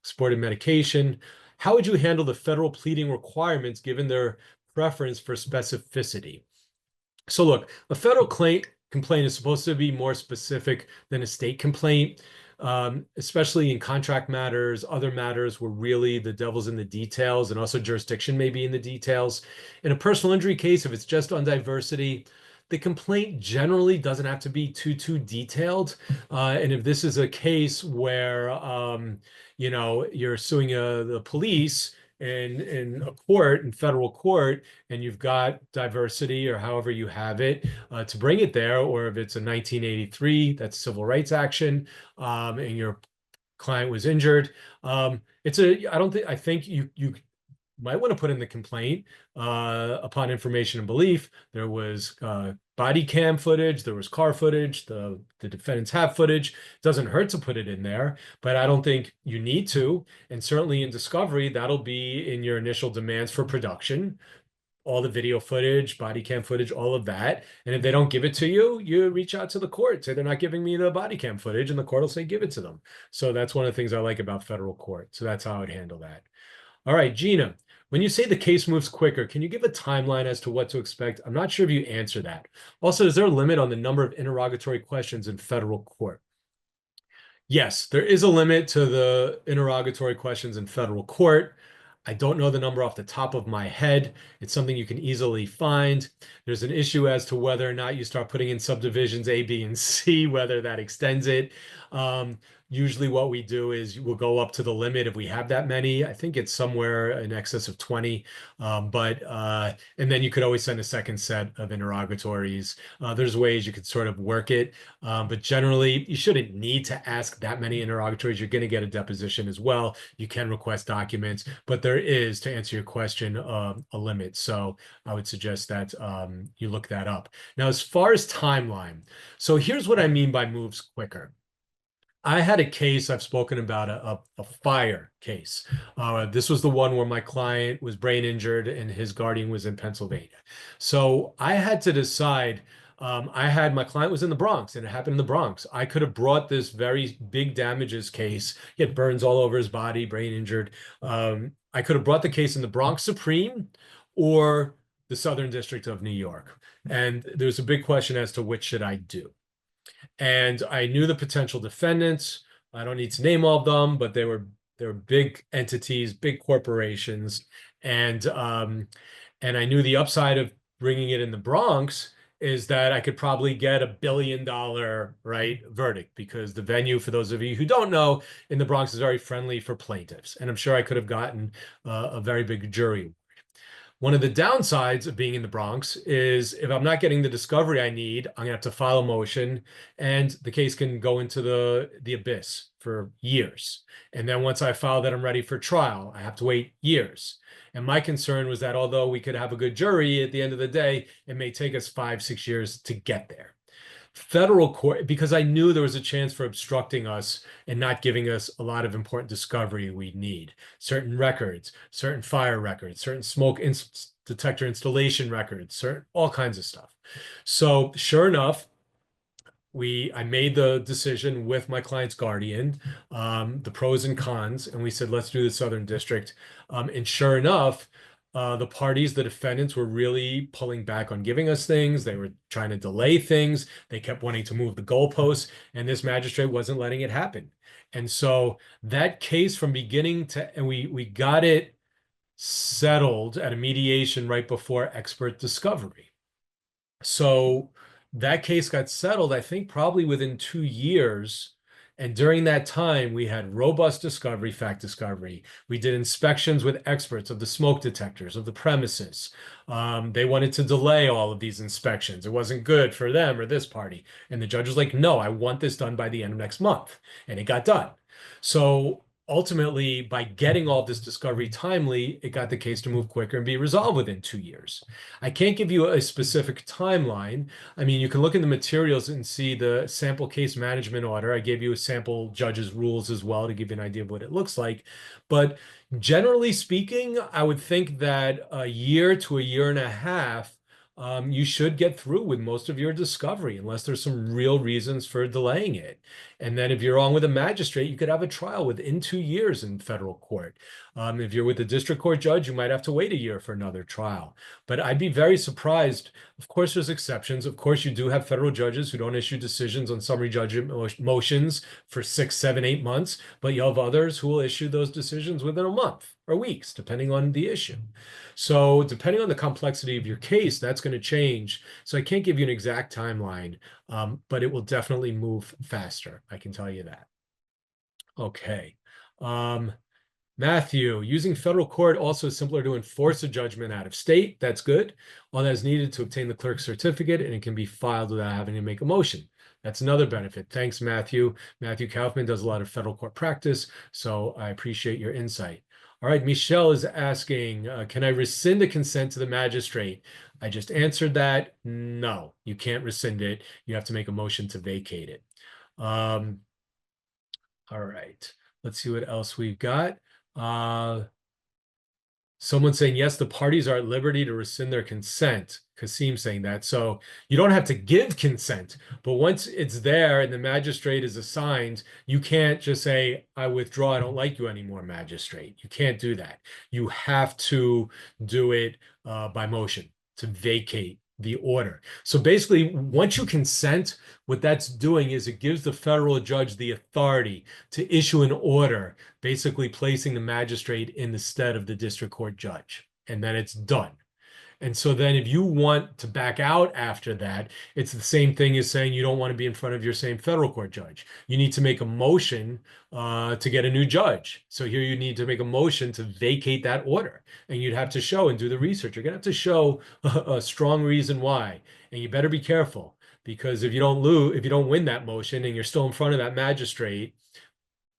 exported medication, how would you handle the federal pleading requirements given their preference for specificity? So look, a federal complaint is supposed to be more specific than a state complaint. Especially in contract matters, other matters where really the devil's in the details, and also jurisdiction may be in the details. In a personal injury case, if it's just on diversity, the complaint generally doesn't have to be too detailed. And if this is a case where, you're suing the police in a court, in federal court, and you've got diversity or however you have it to bring it there, or if it's a 1983, that's civil rights action, and your client was injured. I think you might want to put in the complaint upon information and belief. There was body cam footage, there was car footage, the defendants have footage. It doesn't hurt to put it in there, but I don't think you need to. And certainly in discovery, that'll be in your initial demands for production. All the video footage, body cam footage, all of that. And if they don't give it to you, you reach out to the court, say they're not giving me the body cam footage, and the court will say give it to them. So that's one of the things I like about federal court. So that's how I'd handle that. All right, Gina, when you say the case moves quicker, can you give a timeline as to what to expect? I'm not sure if you answer that. Also, is there a limit on the number of interrogatory questions in federal court? Yes, there is a limit to the interrogatory questions in federal court. I don't know the number off the top of my head. It's something you can easily find. There's an issue as to whether or not you start putting in subdivisions A, B, and C, whether that extends it. Usually what we do is we'll go up to the limit if we have that many. I think it's somewhere in excess of 20. And then you could always send a second set of interrogatories. There's ways you could sort of work it. But generally, you shouldn't need to ask that many interrogatories. You're going to get a deposition as well. You can request documents, but there is, to answer your question, a limit. So I would suggest that you look that up. Now, as far as timeline, so here's what I mean by moves quicker. I had a case I've spoken about, a fire case. This was the one where my client was brain injured and his guardian was in Pennsylvania. So I had to decide. My client was in the Bronx, and it happened in the Bronx. I could have brought this very big damages case. He had burns all over his body, brain injured. I could have brought the case in the Bronx Supreme or the Southern District of New York. And there's a big question as to which should I do. And I knew the potential defendants. I don't need to name all of them, but they were big entities, big corporations, and I knew the upside of bringing it in the Bronx is that I could probably get $1 billion verdict, because the venue, for those of you who don't know, in the Bronx is very friendly for plaintiffs, and I'm sure I could have gotten a very big jury. One of the downsides of being in the Bronx is if I'm not getting the discovery I need, I'm gonna have to file a motion, and the case can go into the abyss for years. And then once I file that I'm ready for trial, I have to wait years. And my concern was that although we could have a good jury, at the end of the day, it may take us 5, 6 years to get there. Federal court, because I knew there was a chance for obstructing us and not giving us a lot of important discovery we need. Certain records, certain fire records, certain smoke detector installation records, certain all kinds of stuff. So sure enough, I made the decision with my client's guardian, the pros and cons, and we said, let's do the Southern District. And sure enough, the parties, the defendants were really pulling back on giving us things. They were trying to delay things. They kept wanting to move the goalposts, and this magistrate wasn't letting it happen. And so that case from beginning to, and we got it settled at a mediation right before expert discovery. So that case got settled, I think, probably within 2 years. And during that time, we had robust discovery, fact discovery. We did inspections with experts of the smoke detectors, of the premises. They wanted to delay all of these inspections. It wasn't good for them or this party. And the judge was like, no, I want this done by the end of next month. And it got done. So ultimately, by getting all this discovery timely, it got the case to move quicker and be resolved within 2 years. I can't give you a specific timeline. I mean, you can look in the materials and see the sample case management order. I gave you a sample judge's rules as well to give you an idea of what it looks like. But generally speaking, I would think that a year to a year and a half, you should get through with most of your discovery unless there's some real reasons for delaying it. And then if you're on with a magistrate, you could have a trial within 2 years in federal court. If you're with a district court judge, you might have to wait a year for another trial. But I'd be very surprised. Of course, there's exceptions. Of course, you do have federal judges who don't issue decisions on summary judgment motions for 6, 7, 8 months, but you have others who will issue those decisions within a month or weeks, depending on the issue. So depending on the complexity of your case, that's going to change. So I can't give you an exact timeline, but it will definitely move faster. I can tell you that. Okay. Matthew, using federal court also is simpler to enforce a judgment out of state. That's good. All that is needed to obtain the clerk's certificate, and it can be filed without having to make a motion. That's another benefit. Thanks, Matthew. Matthew Kaufman does a lot of federal court practice, so I appreciate your insight. All right, Michelle is asking, can I rescind the consent to the magistrate? I just answered that. No, you can't rescind it. You have to make a motion to vacate it. All right, let's see what else we've got. Someone saying, yes, the parties are at liberty to rescind their consent. Kasim saying that. So you don't have to give consent, but once it's there and the magistrate is assigned, you can't just say, I withdraw, I don't like you anymore, magistrate. You can't do that. You have to do it by motion to vacate the order. So basically, once you consent, what that's doing is it gives the federal judge the authority to issue an order, basically placing the magistrate in the stead of the district court judge. And then it's done. And so then if you want to back out after that, it's the same thing as saying you don't want to be in front of your same federal court judge. You need to make a motion to get a new judge. So here you need to make a motion to vacate that order. And you'd have to show and do the research. You're going to have to show a strong reason why. And you better be careful, because if you don't win that motion and you're still in front of that magistrate,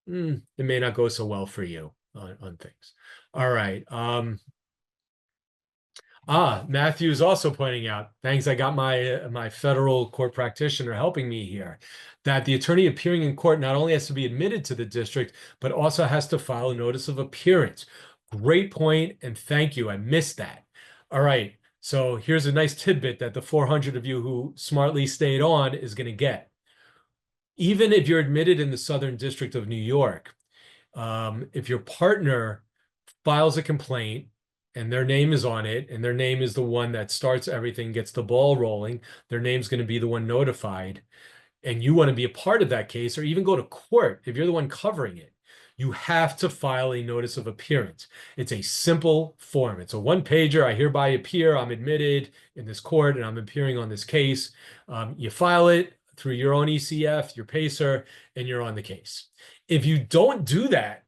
it may not go so well for you on things. All right. Matthew's also pointing out, thanks, I got my federal court practitioner helping me here, that the attorney appearing in court not only has to be admitted to the district, but also has to file a notice of appearance. Great point, and thank you. I missed that. All right, so here's a nice tidbit that the 400 of you who smartly stayed on is going to get. Even if you're admitted in the Southern District of New York, if your partner files a complaint, and their name is on it, and their name is the one that starts everything, gets the ball rolling, their name's going to be the one notified, and you want to be a part of that case or even go to court if you're the one covering it, you have to file a notice of appearance. It's a simple form. It's a one-pager. I hereby appear. I'm admitted in this court, and I'm appearing on this case. You file it through your own ECF, your PACER, and you're on the case. If you don't do that,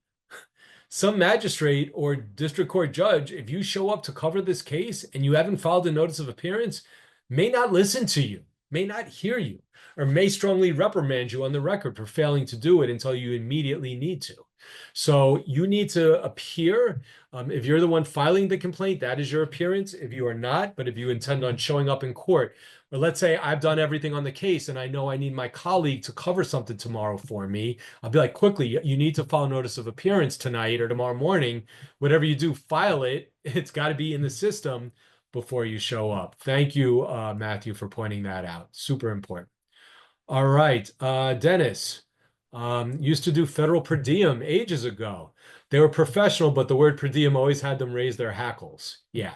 some magistrate or district court judge, if you show up to cover this case and you haven't filed a notice of appearance, may not listen to you, may not hear you, or may strongly reprimand you on the record for failing to do it until you immediately need to. So you need to appear. If you're the one filing the complaint, that is your appearance. If you are not, but if you intend on showing up in court, or let's say I've done everything on the case and I know I need my colleague to cover something tomorrow for me, I'll be like, quickly, you need to file notice of appearance tonight or tomorrow morning. Whatever you do, file it. It's got to be in the system before you show up. Thank you, Matthew, for pointing that out. Super important. All right, Dennis, used to do federal per diem ages ago. They were professional, but the word per diem always had them raise their hackles. Yeah.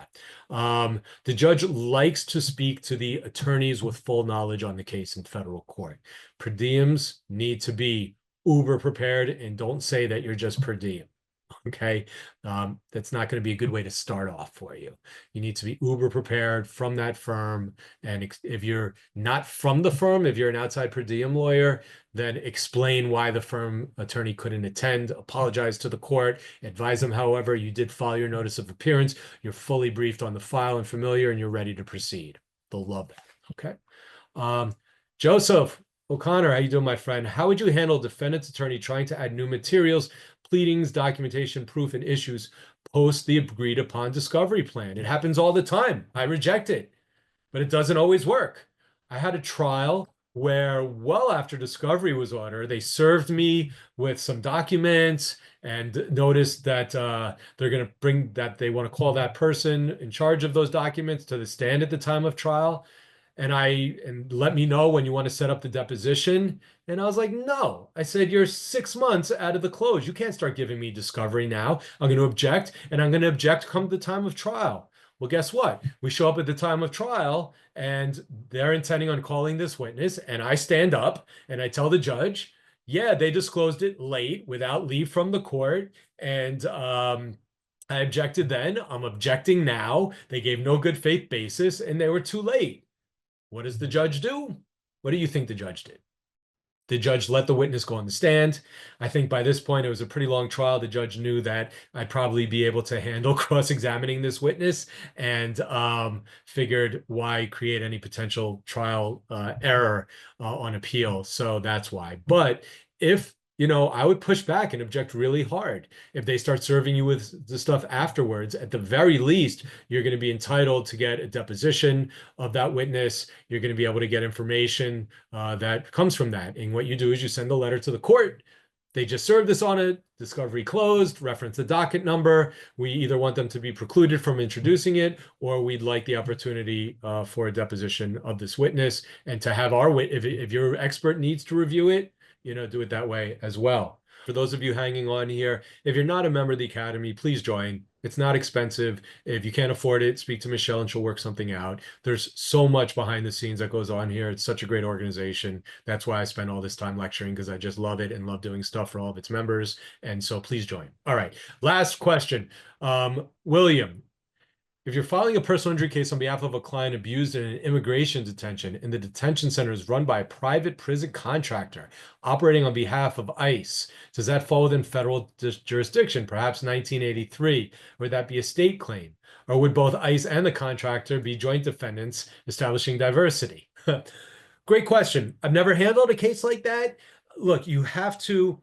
The judge likes to speak to the attorneys with full knowledge on the case in federal court. Per diems need to be uber prepared, and don't say that you're just per diem. Okay. That's not going to be a good way to start off for you. You need to be uber prepared from that firm. And if you're not from the firm, if you're an outside per diem lawyer, then explain why the firm attorney couldn't attend, apologize to the court, advise them, however, you did file your notice of appearance, you're fully briefed on the file and familiar, and you're ready to proceed. They'll love that. Okay. Joseph O'Connor, how you doing, my friend? How would you handle defendant's attorney trying to add new materials, pleadings, documentation, proof, and issues post the agreed upon discovery plan? It happens all the time. I reject it, but it doesn't always work. I had a trial where well after discovery was ordered, they served me with some documents and noticed that they're going to bring that they want to call that person in charge of those documents to the stand at the time of trial. And let me know when you want to set up the deposition. And I was like, no. I said, you're 6 months out of the close. You can't start giving me discovery now. I'm going to object, and I'm going to object come the time of trial. Well, guess what? We show up at the time of trial, and they're intending on calling this witness, and I stand up and I tell the judge, yeah, they disclosed it late without leave from the court, and I objected then. I'm objecting now. They gave no good faith basis, and they were too late. What does the judge do? What do you think the judge did? The judge let the witness go on the stand. I think by this point, it was a pretty long trial. The judge knew that I'd probably be able to handle cross-examining this witness, and figured why create any potential trial error on appeal. So that's why. But if I would push back and object really hard. If they start serving you with the stuff afterwards, at the very least, you're going to be entitled to get a deposition of that witness. You're going to be able to get information that comes from that. And what you do is you send a letter to the court. They just served this on it, discovery closed, reference the docket number. We either want them to be precluded from introducing it, or we'd like the opportunity for a deposition of this witness, and to have our if your expert needs to review it, do it that way as well. For those of you hanging on here, if you're not a member of the Academy, please join. It's not expensive. If you can't afford it, speak to Michelle and she'll work something out. There's so much behind the scenes that goes on here. It's such a great organization. That's why I spend all this time lecturing, because I just love it and love doing stuff for all of its members. And so please join. All right, last question. William, if you're filing a personal injury case on behalf of a client abused in an immigration detention, and the detention center is run by a private prison contractor operating on behalf of ICE, does that fall within federal jurisdiction, perhaps 1983? Would that be a state claim? Or would both ICE and the contractor be joint defendants establishing diversity? Great question. I've never handled a case like that. Look, you have to,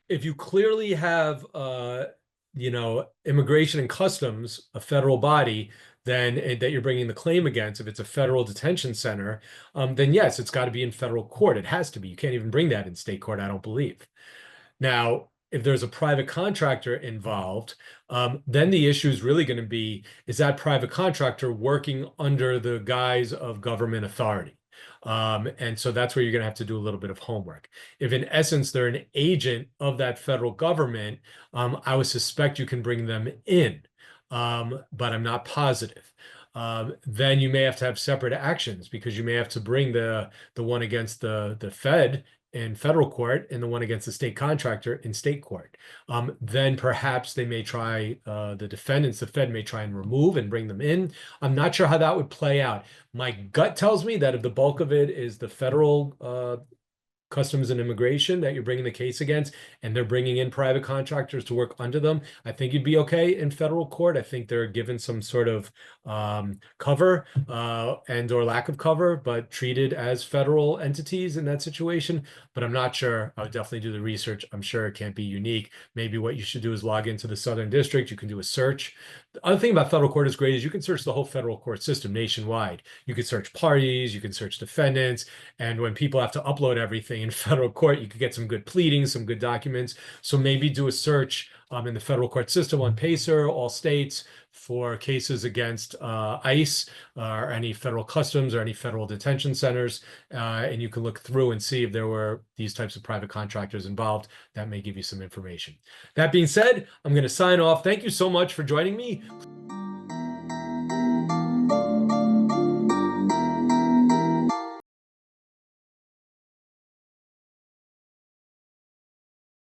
if you clearly have immigration and customs, a federal body, then that you're bringing the claim against, if it's a federal detention center, then yes, it's got to be in federal court. It has to be. You can't even bring that in state court, I don't believe. Now, if there's a private contractor involved, then the issue is really going to be, is that private contractor working under the guise of government authority? And so that's where you're going to have to do a little bit of homework. If in essence they're an agent of that federal government, I would suspect you can bring them in, but I'm not positive. Then you may have to have separate actions, because you may have to bring the one against the Fed in federal court and the one against the state contractor in state court. Then perhaps they may try, the defendants, the Fed may try and remove and bring them in. I'm not sure how that would play out. My gut tells me that if the bulk of it is the federal Customs and Immigration that you're bringing the case against, and they're bringing in private contractors to work under them, I think you'd be okay in federal court. I think they're given some sort of cover and or lack of cover, but treated as federal entities in that situation. But I'm not sure. I would definitely do the research. I'm sure it can't be unique. Maybe what you should do is log into the Southern District. You can do a search. The other thing about federal court is great is you can search the whole federal court system nationwide. You can search parties, you can search defendants, and when people have to upload everything in federal court, you could get some good pleadings, some good documents. So maybe do a search in the federal court system on PACER, all states, for cases against ICE or any federal customs or any federal detention centers. And you can look through and see if there were these types of private contractors involved. That may give you some information. That being said, I'm going to sign off. Thank you so much for joining me.